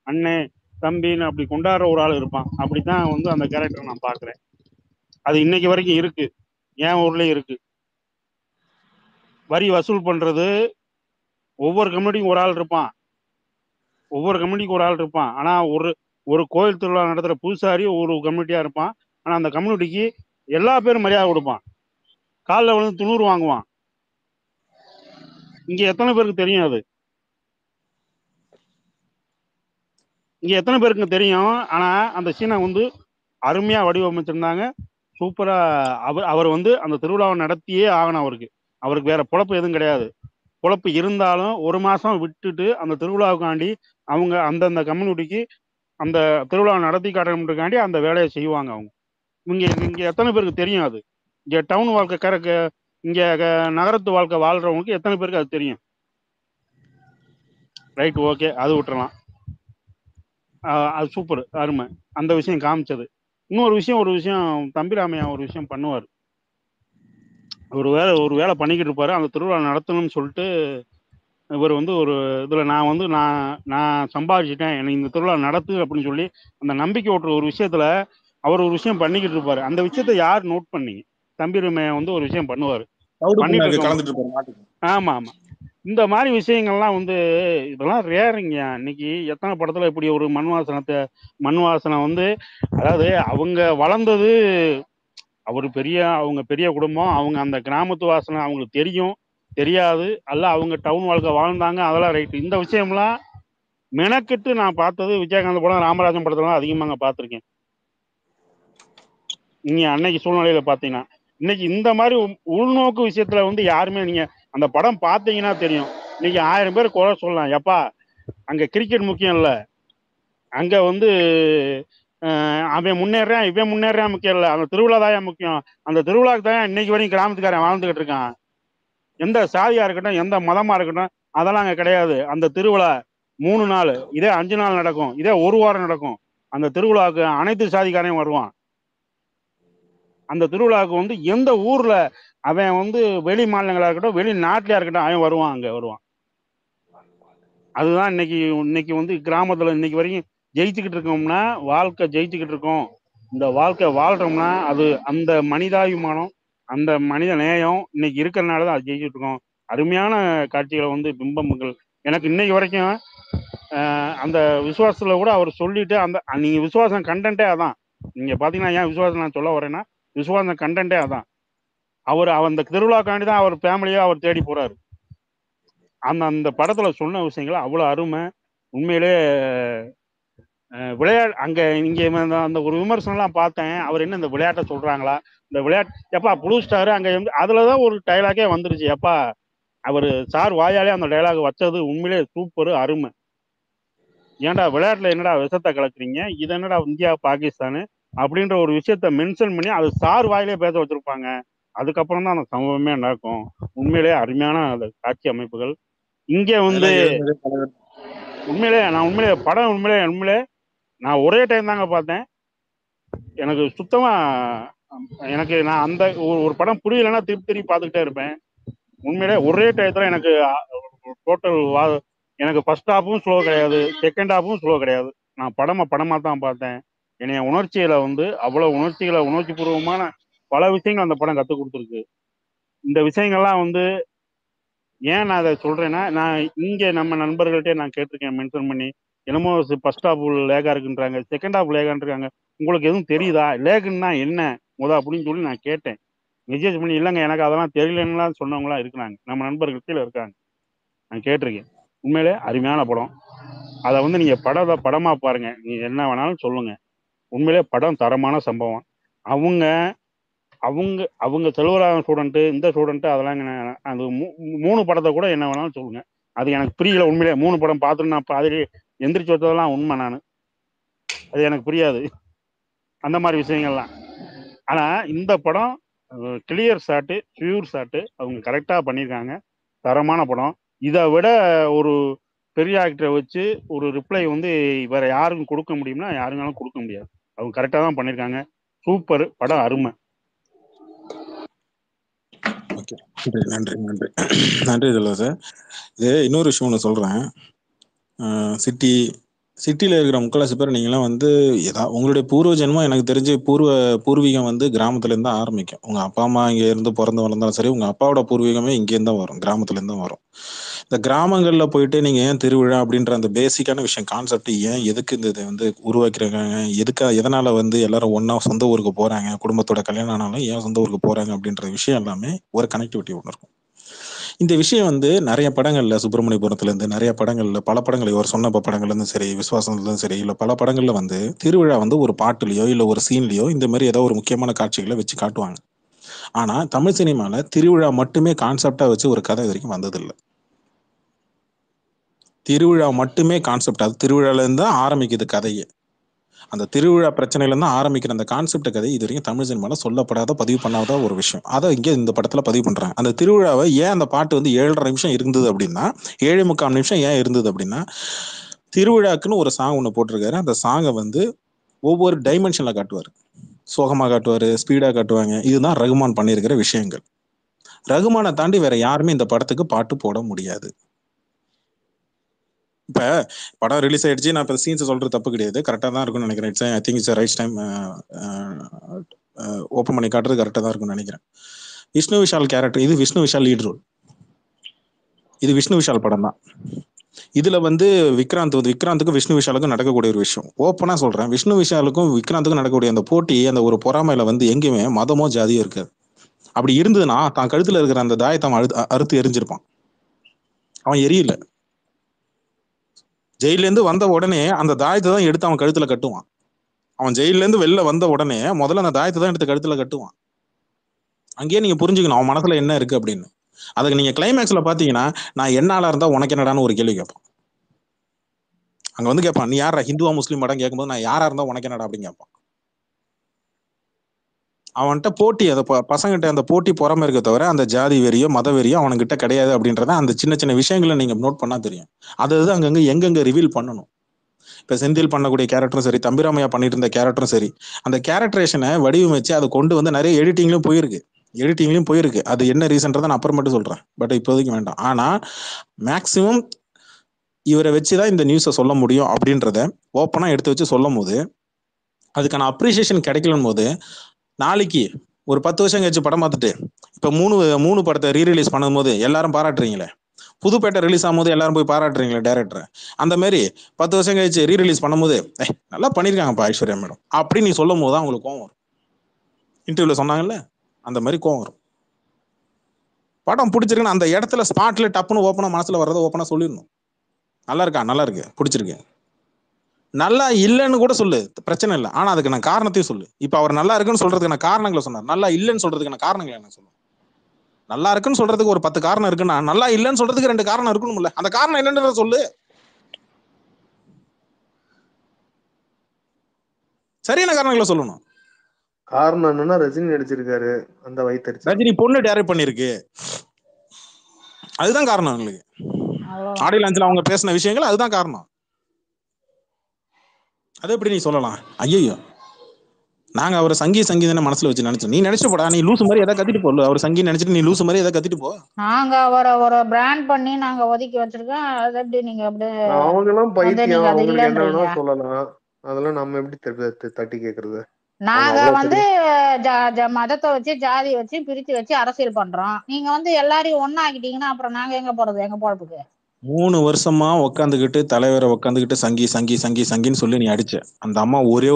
அண்ணே, தம்பின்னு அப்படி கொண்டாடுற ஒரு ஆள் இருப்பான். அப்படித்தான் வந்து அந்த கேரக்டர் நான் பார்க்குறேன். அது இன்னைக்கு வரைக்கும் இருக்கு, என் ஊர்லயும் இருக்கு. வரி வசூல் பண்றது ஒவ்வொரு கம்யூனிட்டிக்கும் ஒரு ஆள் இருப்பான். ஆனா ஒரு கோயில் திருவிழா நடத்துற பூசாரி ஒரு கம்யூனிட்டியா இருப்பான். ஆனா அந்த கம்யூனிட்டிக்கு எல்லா பேரும் மரியாதை கொடுப்பான், காலில் விழுந்து துணூறு வாங்குவான். இங்க எத்தனை பேருக்கு தெரியும்? அது இங்க எத்தனை பேருக்கு தெரியும்? ஆனா அந்த சீனை வந்து அருமையா வடிவமைச்சிருந்தாங்க, சூப்பரா. அவர் வந்து அந்த திருவிழாவை நடத்தியே ஆகணும். அவருக்கு வேற பொழப்பு எதுவும் கிடையாது. பொழப்பு இருந்தாலும் 1 மாசம் விட்டுட்டு அந்த திருவிழாவுக்காண்டி அவங்க அந்தந்த கம்யூனிட்டிக்கு அந்த திருவிழாவை நடத்தி காட்டணுன்றக்காண்டி அந்த வேலையை செய்வாங்க அவங்க. இங்க எத்தனை பேருக்கு தெரியும்? அது இங்க டவுன் வாழ்க்கை இங்க நகரத்து வாழ்க்கை வாழ்றவங்களுக்கு எத்தனை பேருக்கு அது தெரியும்? ரைட், ஓகே, அது விட்டுறலாம். அது சூப்பர், அருமை. அந்த விஷயம் காமிச்சது. இன்னொரு விஷயம் தம்பிராமையா ஒரு விஷயம் பண்ணுவார். ஒரு வேலை பண்ணிக்கிட்டு இருப்பாரு. அந்த திருவிழா நடத்தணும்னு சொல்லிட்டு இவர் வந்து ஒரு இதுல நான் சம்பாதிச்சிட்டேன், எனக்கு இந்த திருவிழா நடத்து அப்படின்னு சொல்லி அந்த நம்பிக்கை ஓட்டுற ஒரு விஷயத்துல அவர் ஒரு விஷயம் பண்ணிக்கிட்டு இருப்பாரு. அந்த விஷயத்த யார் நோட் பண்ணீங்க? தம்பிராமையா வந்து ஒரு விஷயம் பண்ணுவாரு, பண்ணிட்டு. ஆமா. இந்த மாதிரி விஷயங்கள்லாம் வந்து இதெல்லாம் ரேருங்க. இன்னைக்கு எத்தனை படத்துல இப்படி ஒரு மண் வாசனை வந்து, அதாவது அவங்க வளர்ந்தது அவங்க பெரிய குடும்பம், அவங்க அந்த கிராமத்து வாசனை அவங்களுக்கு தெரியும் தெரியாது, அல்ல அவங்க டவுன் வாழ்க்கை வாழ்ந்தாங்க, அதெல்லாம் ரைட்டு. இந்த விஷயம்லாம் மெனக்கெட்டு நான் பார்த்தது விஜயகாந்த் படம், ராமராஜன் படத்துலாம் அதிகமாக பார்த்துருக்கேன். நீங்க அன்னைக்கு சூழ்நிலையில பார்த்தீங்கன்னா, இன்னைக்கு இந்த மாதிரி உள்நோக்கு விஷயத்துல வந்து யாருமே, நீங்க அந்த படம் பார்த்தீங்கன்னா தெரியும். இன்னைக்கு 1000 பேர் குறை சொல்லலாம், எப்பா அங்க கிரிக்கெட் முக்கியம் இல்லை, அங்க வந்து அவன் முன்னேறான் இவன் முன்னேறான் முக்கியம் இல்லை, அந்த திருவிழா தான் முக்கியம். அந்த திருவிழாக்கு தான் இன்னைக்கு வரைக்கும் கிராமத்துக்காரன் வாழ்ந்துகிட்டு இருக்கான். எந்த சாதியா இருக்கட்டும், எந்த மதமா இருக்கட்டும், அதெல்லாம் அங்க கிடையாது. அந்த திருவிழா 3 நாள், இதே 5 நாள் நடக்கும், இதே 1 வாரம் நடக்கும். அந்த திருவிழாவுக்கு அனைத்து சாதிக்காரையும் வருவான். அந்த திருவிழாவுக்கு வந்து எந்த ஊர்ல அவன் வந்து வெளி மாநிலங்களா இருக்கட்டும், வெளிநாட்டிலயா இருக்கட்டும், அவன் வருவான், அங்க வருவான். அதுதான் இன்னைக்கு வந்து கிராமத்துல இன்னைக்கு வரைக்கும் ஜெயிச்சுக்கிட்டு இருக்கோம்னா, வாழ்க்கை ஜெயிச்சுக்கிட்டு இருக்கோம். இந்த வாழ்க்கை வாழ்றோம்னா அது அந்த மனிதாபிமானம், அந்த மனித நேயம் இன்னைக்கு இருக்கிறனால தான் அது ஜெயிச்சுட்டு இருக்கோம். அருமையான காட்சிகளை வந்து பிம்பங்கள் எனக்கு இன்னைக்கு வரைக்கும் அந்த விசுவாசத்துல கூட அவர் சொல்லிட்டு அந்த நீங்க விசுவாசம் கண்டென்ட்டே அதான். நீங்க பாத்தீங்கன்னா ஏன் விசுவாசம் நான் சொல்ல வரேன்னா, விசுவாசம் கண்டென்ட்டே அதான். அவர் அந்த திருவிழாக்காண்டி தான் அவர் ஃபேமிலியா அவர் தேடி போறாரு. அந்த படத்துல சொன்ன விஷயங்கள் அவ்வளவு அருமை. உண்மையிலே விளையாட்டு அங்க இங்க அந்த ஒரு விமர்சனம்லாம் பார்த்தேன். அவர் என்ன இந்த விளையாட்டை சொல்றாங்களா, இந்த விளையாட்டு எப்பா ப்ளூ ஸ்டார் அங்க அதுலதான் ஒரு டைலாகே வந்துருச்சு. எப்பா அவர் சார் வாயாலே அந்த டைலாக் வச்சது உண்மையிலே சூப்பர், அருமை. ஏன்டா விளையாட்டுல என்னடா விஷத்தை கலக்குறீங்க, இது என்னடா இந்தியா பாகிஸ்தானு அப்படின்ற ஒரு விஷயத்த மென்ஷன் பண்ணி அது சார் வாயிலே பேச வச்சிருப்பாங்க. அதுக்கப்புறம் தான் அந்த சம்பவமே நடக்கும். உண்மையிலே அருமையான அந்த காட்சி அமைப்புகள். இங்க வந்து உண்மையிலே படம் உண்மையிலே நான் ஒரே டைம் தாங்க பார்த்தேன். எனக்கு சுத்தமா எனக்கு நான் அந்த ஒரு படம் புரியலைன்னா திருப்பி பார்த்துக்கிட்டே இருப்பேன். உண்மையிலே ஒரே டயத்துல எனக்கு டோட்டல் எனக்கு ஃபர்ஸ்ட் ஹாஃபும் ஸ்லோ கிடையாது, செகண்ட் ஹாஃபும் ஸ்லோ கிடையாது. நான் படமா தான் பார்த்தேன். என்னைய உணர்ச்சியில வந்து அவ்வளவு உணர்ச்சி பூர்வமான பல விஷயங்கள் அந்த படம் கற்றுக் கொடுத்துருக்கு. இந்த விஷயங்கள்லாம் வந்து ஏன் நான் அதை சொல்றேன்னா, நான் இங்க நம்ம நண்பர்கள்ட்டே நான் கேட்டிருக்கேன் மென்ஷன் பண்ணி, என்னமோ ஃபர்ஸ்ட் ஹாஃப் லேகா இருக்குன்றாங்க, செகண்ட் ஹாஃப் லேகான் இருக்காங்க, உங்களுக்கு எதுவும் தெரியுதா, லேகுன்னா என்ன அப்படின்னு சொல்லி நான் கேட்டேன். மெசேஜ் பண்ணி இல்லைங்க எனக்கு அதெல்லாம் தெரியலன்னுலாம் சொன்னவங்களாம் இருக்கிறாங்க, நம்ம நண்பர்கள் கீழே இருக்காங்க. நான் கேட்டிருக்கேன். உண்மையிலே அருமையான படம். அதை வந்து நீங்க படமா பாருங்க, நீங்க என்ன வேணாலும் சொல்லுங்க. உண்மையிலே படம் தரமான சம்பவம். அவங்க அவங்க அவங்க செல்வராகவன் ஸ்டூடெண்ட்டு, இந்த ஸ்டூடெண்ட்டு அதெல்லாம் அது 3 படத்தை கூட என்ன வேணாலும் சொல்லுங்க, அது எனக்கு புரியல. உண்மையிலே 3 படம் பார்த்துட்டு நான் பாதிரி எந்திரிச்சு வச்சதெல்லாம் உண்மை. நான் அது எனக்கு புரியாது அந்த மாதிரி விஷயங்கள்லாம். ஆனா இந்த படம் கிளியர் ஷாட்டு, பியூர் ஷாட்டு, அவங்க கரெக்டா பண்ணியிருக்காங்க. தரமான படம். இதை விட ஒரு பெரிய ஆக்டரை வச்சு ஒரு ரிப்ளை வந்து வேற யாருக்கும் கொடுக்க முடியும்னா யாருனாலும் கொடுக்க முடியாது. அவங்க கரெக்டா தான் பண்ணியிருக்காங்க. சூப்பர் படம், அருமை. ஓகே, நன்றி நன்றி நன்றி சார். இது இன்னொரு விஷயம் ஒன்று சொல்றேன். சிட்டியில் இருக்கிற முக்கால்வாசி பேர் நீங்களாம் வந்து உங்களுடைய பூர்வ ஜென்மம் எனக்கு தெரிஞ்சு பூர்வீகம் வந்து கிராமத்துலேருந்து தான் ஆரம்பிக்கும். உங்கள் அப்பா அம்மா இங்கே இருந்து பிறந்து வளர்ந்தாலும் சரி, உங்கள் அப்பாவோட பூர்வீகமே இங்கேருந்து தான் வரும், கிராமத்துலேருந்து தான் வரும். இந்த கிராமங்களில் போயிட்டு நீங்கள் ஏன் திருவிழா அப்படின்ற அந்த பேசிக்கான விஷயம் கான்செப்ட் ஏன் எதுக்கு இந்த இதை வந்து உருவாக்குறாங்க, எதனால் வந்து எல்லாரும் ஒன்றா சொந்த ஊருக்கு போகிறாங்க, குடும்பத்தோட கல்யாணம் ஆனாலும் ஏன் சொந்த ஊருக்கு போகிறாங்க அப்படின்ற விஷயம் எல்லாமே ஒரு கனெக்டிவிட்டி ஒன்று இருக்கும். இந்த விஷயம் வந்து நிறைய படங்கள்ல, சுப்பிரமணியபுரத்துல இருந்து நிறைய படங்கள்ல, பல படங்கள் இவர் சொன்ன படங்கள்ல இருந்து சரி, விசுவாசத்துல இருந்து சரி, இல்ல பல படங்கள்ல வந்து திருவிழா வந்து ஒரு பாட்டுலயோ இல்ல ஒரு சீன்லயோ இந்த மாதிரி ஏதோ ஒரு முக்கியமான காட்சிகளை வச்சு காட்டுவாங்க. ஆனா தமிழ் சினிமால திருவிழா மட்டுமே கான்செப்டா வச்சு ஒரு கதை வரைக்கும் வந்தது இல்லை. திருவிழா மட்டுமே கான்செப்ட், அது திருவிழால இருந்து தான் ஆரம்பிக்குது கதையே. அந்த திருவிழா பிரச்சனையில இருந்து ஆரம்பிக்கிற அந்த கான்செப்ட் கதை இது வரைக்கும் தமிழ் சினிமால சொல்லப்படாத, பதிவு பண்ணாத ஒரு விஷயம். அதை இங்கே இந்த படத்துல பதிவு பண்றாங்க. அந்த திருவிழாவை ஏன் அந்த பாட்டு வந்து 7.5 நிமிஷம் இருந்தது அப்படின்னா, 7.75 நிமிஷம் ஏன் இருந்தது அப்படின்னா, திருவிழாக்குன்னு ஒரு சாங் ஒன்று போட்டிருக்காரு. அந்த சாங்கை வந்து ஒவ்வொரு டைமென்ஷன்ல காட்டுவார். சோகமா காட்டுவாரு, ஸ்பீடா காட்டுவாங்க. இதுதான் ரகுமான் பண்ணியிருக்கிற விஷயங்கள். ரகுமானை தாண்டி வேற யாருமே இந்த படத்துக்கு பாட்டு போட முடியாது. இப்ப படம் ரிலீஸ் ஆயிடுச்சு, நான் இப்ப சீன்ஸ் சொல்றது தப்பு கிடையாது, கரெக்டா தான் இருக்கும்னு நினைக்கிறேன். It's I think it's right time open பண்ணி காட்டுறது கரெக்டா தான் இருக்கும்னு நினைக்கிறேன். விஷ்ணு விஷால் கேரக்டர், இது விஷ்ணு விஷால் லீட் ரோல், இது விஷ்ணு விஷால் படம் தான். இதுல வந்து விக்ராந்துக்கும் விஷ்ணு விஷாலுக்கும் நடக்கக்கூடிய ஒரு விஷயம் ஓப்பனா சொல்றேன். விஷ்ணு விஷாலுக்கும் விக்ராந்துக்கும் நடக்கக்கூடிய அந்த போட்டி, அந்த ஒரு பொறாமையில வந்து எங்கேயுமே மதமோ ஜாதியோ இருக்காது. அப்படி இருந்ததுன்னா தான் கழுத்துல இருக்கிற அந்த தாயத்தை அறுத்து எரிஞ்சிருப்பான். அவன் எரியல. ஜெயில இருந்து வந்த உடனே அந்த தாயத்தை தான் எடுத்து அவன் கழுத்துல கட்டுவான். அவன் ஜெயில இருந்து வெளில வந்த உடனே முதல்ல அந்த தாயத்தை தான் எடுத்து கழுத்துல கட்டுவான். அங்கேயே நீங்க புரிஞ்சுக்கணும் அவன் மனசுல என்ன இருக்கு அப்படின்னு. அதுக்கு நீங்க கிளைமேக்ஸ்ல பாத்தீங்கன்னா, நான் என்ன ஆளா இருந்தா உனக்கு என்னடான்னு ஒரு கேள்வி கேட்பான். அங்க வந்து கேட்பான், நீ யாரா ஹிந்துவா முஸ்லீமாடான்னு கேட்கும்போது நான் யாரா இருந்தா உனக்கு என்னடா அப்படின்னு கேட்பான். அவன்கிட்ட போட்டி, அதை பசங்கிட்ட அந்த போட்டி பொறாம இருக்க தவிர அந்த ஜாதி வெறியோ மத வெறியோ அவனுக்கிட்ட கிடையாது அப்படின்றத அந்த சின்ன சின்ன விஷயங்களை நீங்க நோட் பண்ணா தெரியும். அது அங்கங்க எங்கெங்க ரிவீல் பண்ணணும். இப்ப செந்தில் பண்ணக்கூடிய கேரக்டரும் சரி, தம்பிராமையா பண்ணிட்டு இருந்த கேரக்டரும் சரி, அந்த கேரக்டரேஷனை வடிவமைச்சு அதை கொண்டு வந்து நிறைய எடிட்டிங்லயும் போயிருக்கு. அது என்ன ரீசன்றதை நான் அப்புறம் மட்டும் சொல்றேன், பட் இப்போதைக்கு வேண்டாம். ஆனா மேக்சிமம் இவரை வச்சுதான் இந்த நியூஸை சொல்ல முடியும் அப்படின்றத ஓப்பனா எடுத்து வச்சு சொல்லும் போது அதுக்கான அப்ரிசியேஷன் கிடைக்கலும் போது, நாளைக்கு ஒரு 10 வருஷம் கழிச்சு படம் பார்த்துட்டு இப்ப மூணு படத்தை ரீரிலீஸ் பண்ணும்போது எல்லாரும் பாராட்டுறீங்களே, புதுப்பேட்டை ரிலீஸ் ஆகும்போது எல்லாரும் போய் பாராட்டுறீங்களே டைரக்டர், அந்த மாதிரி 10 வருஷம் கழிச்சு ரீரிலீஸ் பண்ணும்போது நல்லா பண்ணிருக்காங்கப்பா ஐஸ்வர்யா மேடம் அப்படின்னு நீ சொல்லும் போது தான் அவங்களுக்கு கோவம் வரும். இன்டர்வியூல சொன்னாங்கல்ல, அந்த மாதிரி கோவம் வரும். படம் பிடிச்சிருக்குன்னு அந்த இடத்துல ஸ்பாட்ல டப்புன்னு ஓப்பனா மனசுல வர்றதை ஓப்பனா சொல்லிடணும். நல்லா இருக்கா, நல்லா இருக்கு, பிடிச்சிருக்கு. நல்லா இல்லைன்னு கூட சொல்லு, பிரச்சனை இல்லை. ஆனா அதுக்கு நான் காரணத்தையும் சொல்லு. இப்ப அவர் நல்லா இருக்குன்னு சொல்றதுக்கு நான் காரணங்களை சொன்னார், நல்லா இல்லைன்னு சொல்றதுக்கு நான் காரணங்களை என்ன சொல்லுவேன்? நல்லா இருக்குன்னு சொல்றதுக்கு ஒரு 10 காரணம் இருக்குன்னா நல்லா இல்லைன்னு சொல்றதுக்கு 2 காரணம் இருக்கணும்ல. அந்த காரணம் என்னன்றத சொல்லு. சரியான காரணங்களை சொல்லணும். காரணம் என்னன்னா ரஜினி நடிச்சிருக்காரு, அந்த வயிற்றுச்சல். ரஜினி பொண்ணு டைரக்ட் பண்ணிருக்கு, அதுதான் காரணம். எங்களுக்கு ஆடியோ லான்ச்ல அவங்க பேசின விஷயங்கள் அதுதான் காரணம். அது எப்படி நீ சொல்லலாம்? ஐயோ, நாங்க அவர் சங்கீதனை மனசுல வச்சு நினைச்சோம். நீ நினைச்சு போடா, நீ லூசு மாதிரி எதாவது கத்திட்டு போல. அவர் சங்கி நினைச்சிட்டு நீ லூசு மாதிரி எதாவது கத்திட்டு போ. நாங்க அவரை ஒரு பிராண்ட் பண்ணி நாங்க ஒதுக்கி வச்சிருக்கோம். அது எப்படி நீங்க அப்படி அவங்க எல்லாம் பைத்தியம், அது அவங்களுக்கு என்ன இல்லன்றீங்க? வேணா சொல்லலாம். அதெல்லாம் நம்ம எப்படி தட்டி கேக்குறது? நாங்க வந்து மதத்தை வச்சு ஜாதி வச்சு பிரிச்சு வச்சு அரசியல் பண்றோம். நீங்க வந்து எல்லாரையும் ஒண்ணா ஆக்கிட்டீங்கன்னா அப்புறம் நாங்க எங்க போறது? எங்க பொழப்புக்கு 3 வருஷமா உட்காந்துக்கிட்டு தலைவரை உட்காந்துக்கிட்டு சங்கின்னு சொல்லி நீ அடிச்ச அந்த அம்மா ஒரே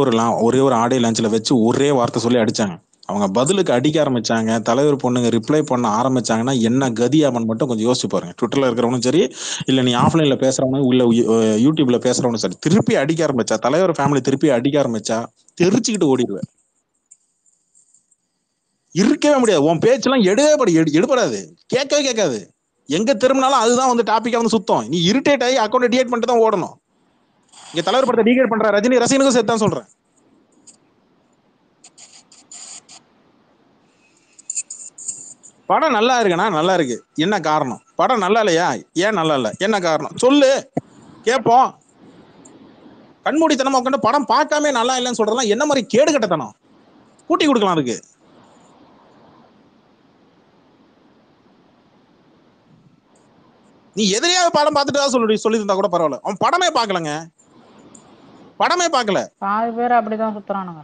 ஒரு ஆடியோ லான்ச்ல வச்சு ஒரே வார்த்தை சொல்லி அடிச்சாங்க. அவங்க பதிலுக்கு அடிக்க ஆரம்பிச்சாங்க. தலைவர் பொண்ணுங்க ரிப்ளை பண்ண ஆரம்பிச்சாங்கன்னா என்ன கதி ஆமன் மட்டும் கொஞ்சம் யோசிச்சு பாருங்க. ட்விட்டர்ல இருக்கிறவனும் சரி, இல்ல நீ ஆஃப்லைன்ல பேசுறவனும் இல்ல யூடியூப்ல பேசுறவனும் சரி, திருப்பி அடிக்க ஆரம்பிச்சா, தலைவர் ஃபேமிலி திருப்பி அடிக்க ஆரம்பிச்சா தெரிச்சுக்கிட்டு ஓடிடுவேன். இருக்கவே முடியாது. உன் பேச்செல்லாம் எடுபடாது, கேட்கவே கேட்காது. எங்க திரும்பினாலும் அதுதான் வந்து டாபிக்கா வந்து சுத்தம். நீ இரிட்டேட் ஆகி அக்கௌண்ட் டிலேட் பண்ணிட்டு தான் ஓடணும். இங்க தலைவர் படத்தை டீகேட் பண்ற ரஜினி ரசிகனுக்கும் சேர்த்து தான் சொல்றேன். படம் நல்லா இருக்குன்னா நல்லா இருக்கு, என்ன காரணம்? படம் நல்லா இல்லையா, ஏன் நல்லா இல்ல, என்ன காரணம் சொல்லு, கேட்போம். கண்மூடித்தனமா உட்காந்து படம் பார்க்காம நல்லா இல்லைன்னு சொல்றதெல்லாம் என்ன மாதிரி கேடு கட்டத்தனம்? கூட்டி கொடுக்கலாம் அதுக்கு. நீ எதிரியாவது படம் பார்த்துட்டு சொல்லி இருந்தா கூட பரவாயில்ல. அவன் படமே பார்க்கலங்க, படமே பார்க்கல. பாதி பேர் அப்படிதான் சுத்துறானுங்க.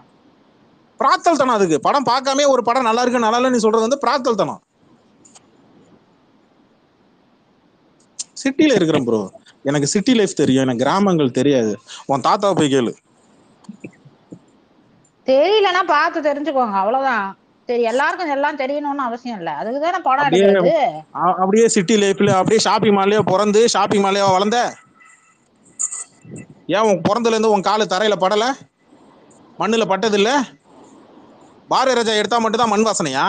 பிராத்தல் தனம் அதுக்கு. படம் பார்க்காம ஒரு படம் நல்லா இருக்கு நல்லா இல்ல நீ சொல்றது வந்து பிராத்தல் தனம். சிட்டில இருக்கிறேன் ப்ரோ, எனக்கு சிட்டி லைஃப் தெரியும், எனக்கு கிராமங்கள் தெரியாது. உன் தாத்தா போய் கேளு. தெரியலன்னா பார்த்து தெரிஞ்சுக்கோங்க, அவ்வளவுதான். சரி, எல்லாருக்கும் எல்லாம் தெரியணும்னு அவசியம் இல்ல. அதுக்குதானே படம் எடுக்கிறது. அப்படியே சிட்டி லைஃப்ல அப்படியே ஷாப்பிங் மால்லயே பிறந்து ஷாப்பிங் மால்லயே வளர்ந்த, ஏன் உன் பிறந்தல இருந்து உன் காலு தரையில படல, மண்ணுல பட்டது இல்ல? பாரதிய ராஜா எடுத்தா மட்டும் தான் மண் வாசனையா?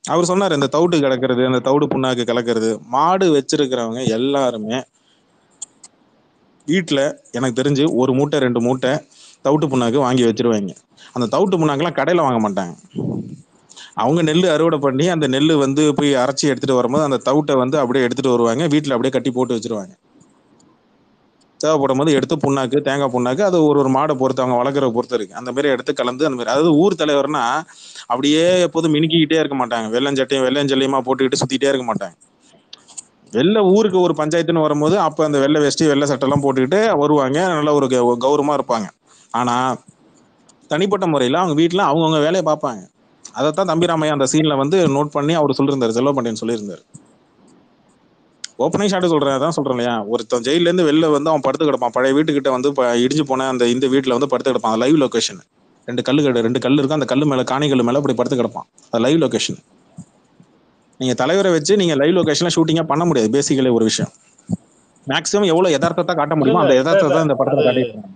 அவர் சொன்னார், இந்த தவிட்டு கிடக்கிறது, அந்த தவிடு புண்ணாக்கு கலக்கிறது. மாடு வச்சிருக்கிறவங்க எல்லாருமே வீட்டுல எனக்கு தெரிஞ்சு 1 மூட்டை 2 மூட்டை தவிட்டு புண்ணாக்கு வாங்கி வச்சிருவாங்க. அந்த தவிட்டு புண்ணாக்கெல்லாம் கடையில வாங்க மாட்டாங்க. அவங்க நெல் அறுவடை பண்ணி அந்த நெல் வந்து போய் அரைச்சி எடுத்துட்டு வரும்போது அந்த தவிட்டை வந்து அப்படியே எடுத்துட்டு வருவாங்க, வீட்டுல அப்படியே கட்டி போட்டு வச்சிருவாங்க. தேவைப்படும் போது எடுத்து புண்ணாக்கு, தேங்காய் புண்ணாக்கு, அது ஒரு மாடை பொறுத்து அவங்க வளர்க்குற பொறுத்து இருக்கு, அந்த மாதிரி எடுத்து கலந்து அந்த மாதிரி. அதாவது ஊர் தலைவர்னா அப்படியே எப்போதும் மினுக்கிக்கிட்டே இருக்க மாட்டாங்க, வெள்ளஞ்சட்டையுமா போட்டுக்கிட்டு சுத்திட்டே இருக்க மாட்டாங்க. ஊருக்கு ஒரு பஞ்சாயத்துன்னு வரும்போது அப்ப அந்த வெள்ளை வேஷ்டி வெள்ளை சட்டை எல்லாம் போட்டுக்கிட்டு வருவாங்க, நல்ல ஒரு கௌரவமா இருப்பாங்க. ஆனா தனிப்பட்ட முறையில அவங்க வீட்டுல அவங்கவுங்க வேலையை பார்ப்பாங்க. அதைத்தான் தம்பிராமையா அந்த சீன்ல வந்து நோட் பண்ணி அவர் சொல்லியிருந்தாரு, செல்வபாண்டியன் சொல்லியிருந்தாரு. ஓப்பனிங் ஷாட் சொல்றேன், அதான் சொல்றேன் இல்லையா. ஒருத்தன் ஜெயில இருந்து வெளில வந்து அவன் படுத்து கிடப்பான், பழைய வீட்டுக்கிட்ட வந்து இடிஞ்சு போன அந்த இந்த வீட்டுல வந்து படுத்து கிடப்பான். Live location. 2 கல் இருக்கு, அந்த கல்லு மேல காணிக்கல் மேல அப்படி படுத்து கிடப்பான். அது லைவ் லொகேஷன். நீங்க தலைவரை வச்சு நீங்க லைவ் லொகேஷன்ல ஷூட்டிங்கா பண்ண முடியாது. பேசிக்கலி ஒரு விஷயம், மேக்ஸிமம் எவ்வளவு யதார்த்தத்தை காட்ட முடியுமோ அந்த யதார்த்தத்தை இந்த படத்துல காட்டியிருக்காங்க.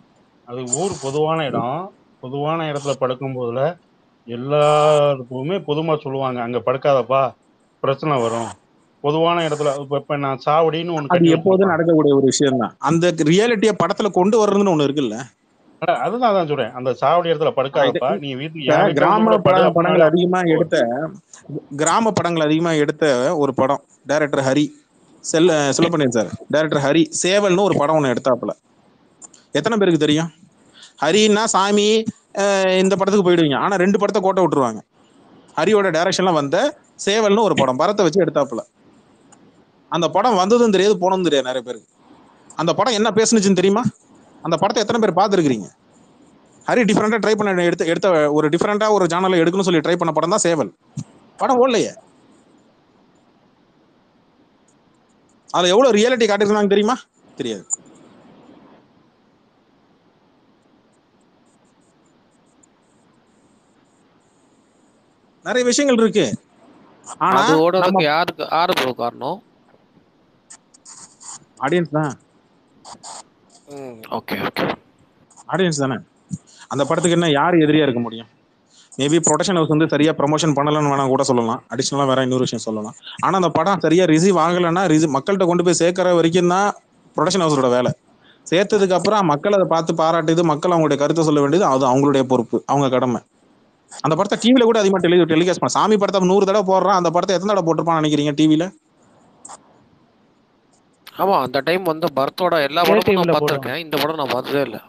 அது ஊர் பொதுவான இடம், பொதுவான இடத்துல படுக்கும் போதுல எல்லாருக்குமே பொதுமா சொல்லுவாங்க, அங்க படுக்காதப்பா பிரச்சனை வரும். பொதுவான இடத்துல இப்ப நான் சாவடின்னு ஒண்ணு அது கட்டி எப்போதும் வச்சிருப்பாங்க. நடக்கக்கூடிய ஒரு விஷயம் தான். அந்த ரியாலிட்டிய படத்துல கொண்டு வர்றதுன்னு ஒண்ணு இருக்குல்ல. அதுதான் அதான் சொல்றேன், அந்த சாவடி இடத்துல படுக்காதப்பா, நீ வீட்டுக்கு இப்ப என் வீட்டுல வந்து கிராம கூட படு படங்கள் அப்படின்னாலே அதிகமா எடுத்த ஒரு படம் டைரக்டர் ஹரி செல்லப்பண்ணியன் சார். டைரக்டர் ஹரி சேவல்னு ஒரு படம் ஒண்ணு எடுத்தாப்புல. எத்தனை பேருக்கு தெரியும்? ஹரின்னா சாமி இந்த படத்துக்கு போயிடுவீங்க. ஆனா 2 படத்தை கோட்டை விட்டுருவாங்க. ஹரியோட டைரக்ஷன்ல வந்த சேவல்னு ஒரு படம் பரத்தை வச்சு எடுத்தாப்புல. அந்த படம் வந்ததும் தெரியாது, போனதும் தெரியாது நிறைய பேருக்கு. அந்த படம் என்ன பேசுனுச்சுன்னு தெரியுமா? அந்த படத்தை எத்தனை பேர் பார்த்துருக்கீங்க? ஹரி டிஃபரெண்டா ட்ரை பண்ண எடுத்த ஒரு டிஃபரெண்டா ஒரு ஜானர்ல எடுக்கணும்னு சொல்லி ட்ரை பண்ண படம் தான் சேவல். படம் ஓடலையே. அதுல எவ்வளவு ரியாலிட்டி காட்டிருக்காங்க தெரியுமா? தெரியாது. நிறைய விஷயங்கள் இருக்கு. ஆனா அது நம்ம ஓடுறதுக்கு யாரு ப்ரோ காரணம்? ஆடியன்ஸ் தான். Okay okay. ஆடியன்ஸ் தானே. அந்த படத்துக்கு என்ன யார் எதிரியா இருக்க முடியும்? மேபி ப்ரொடக்ஷன் ஹவுஸ் வந்து சரியா ப்ரொமோஷன் பண்ணலன்னு வேணா கூட சொல்லலாம். அடிஷனலா வேற இன்னொரு விஷயம் சொல்லலாம். ஆனா அந்த படம் சரியா ரிசீவ் ஆகலைன்னா மக்கள்கிட்ட கொண்டு போய் சேர்க்கிற வரைக்கும் தான் ப்ரொடக்ஷன் ஹவுஸோட வேலை. சேர்த்ததுக்கு அப்புறம் மக்கள் அதை பார்த்து பாராட்டுது, மக்கள் அவங்களுடைய கருத்தை சொல்ல வேண்டியது அது அவங்களுடைய பொறுப்பு, அவங்க கடமை. அந்த படத்தை டிவில கூட அதிகமாக டெலிகாஸ்ட் பண்ண. சாமி படத்தை 100 தடவை போடுறான், அந்த படத்தை எத்தனை தடவை போட்டிருப்பான்னு நினைக்கிறீங்க டிவில? ஆமா, அந்த டைம் வந்து பரத்தோட எல்லா படமும் நான் பார்த்திருக்கேன். இந்த படம் நான் பார்த்ததே இல்லை.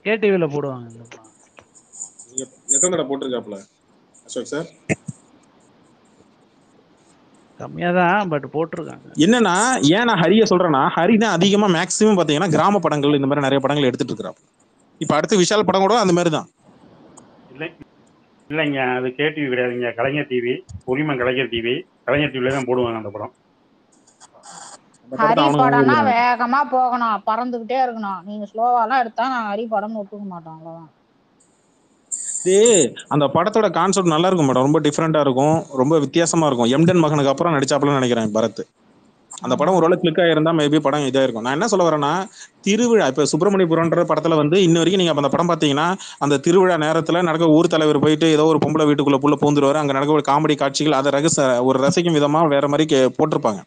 கேடிவில போடுவாங்க இந்த படம். எத்தனை தடவை போட்டிருக்காப்ல அசோக் சார்? கம்மியா தான், பட் போட்டிருக்காங்க. என்னன்னா, ஏன் நான் ஹரிய சொல்றேன்னா, ஹரி தான் அதிகமா மேக்ஸிமம் பாத்தீங்கன்னா கிராம படங்கள் இந்த மாதிரி நிறைய படங்கள் எடுத்துட்டு இருக்கிறார். இப்ப அடுத்து விஷால் படம் கூட அந்த மாதிரி தான். இல்லைங்க, அது கேடிவி கிடையாதுங்க, கலைஞர் டிவி, உரிமை கலைஞர் டிவி. கலைஞர் டிவில தான் போடுவாங்க அந்த படம். ஹரி படம்னா வேகமா போகணும், பறந்துகிட்டே இருக்கணும். நீங்க ஸ்லோவாலாம் எடுத்தா நான் ஹரி படம் ஒத்துக்க மாட்டோம். அவ்வளவுதான். அந்த படத்தோட கான்செப்ட் நல்லா இருக்கும் மேடம். ரொம்ப டிஃப்ரெண்டா இருக்கும், ரொம்ப வித்தியாசமா இருக்கும். எம்டன் மகனுக்கு அப்புறம் நடிச்சாப்லன்னு நினைக்கிறேன் பரத். அந்த படம் ஓரளவு கிளிக் ஆயிருந்தா மேபி படம் இதா இருக்கும். நான் என்ன சொல்ல வரேன்னா, திருவிழா இப்ப சுப்பிரமணியபுரம்ன்ற படத்துல வந்து இன்ன வரைக்கும் நீங்க அந்த படம் பாத்தீங்கன்னா, அந்த திருவிழா நேரத்துல நடக்க ஊர் தலைவர் போயிட்டு ஏதோ ஒரு பொம்பளை வீட்டுக்குள்ள புள்ள பூந்துருவாரு, அங்க நடக்க ஒரு காமெடி காட்சிகள் அதை ஒரு ரசிக்கும் விதமா வேற மாதிரி போட்டிருப்பாங்க.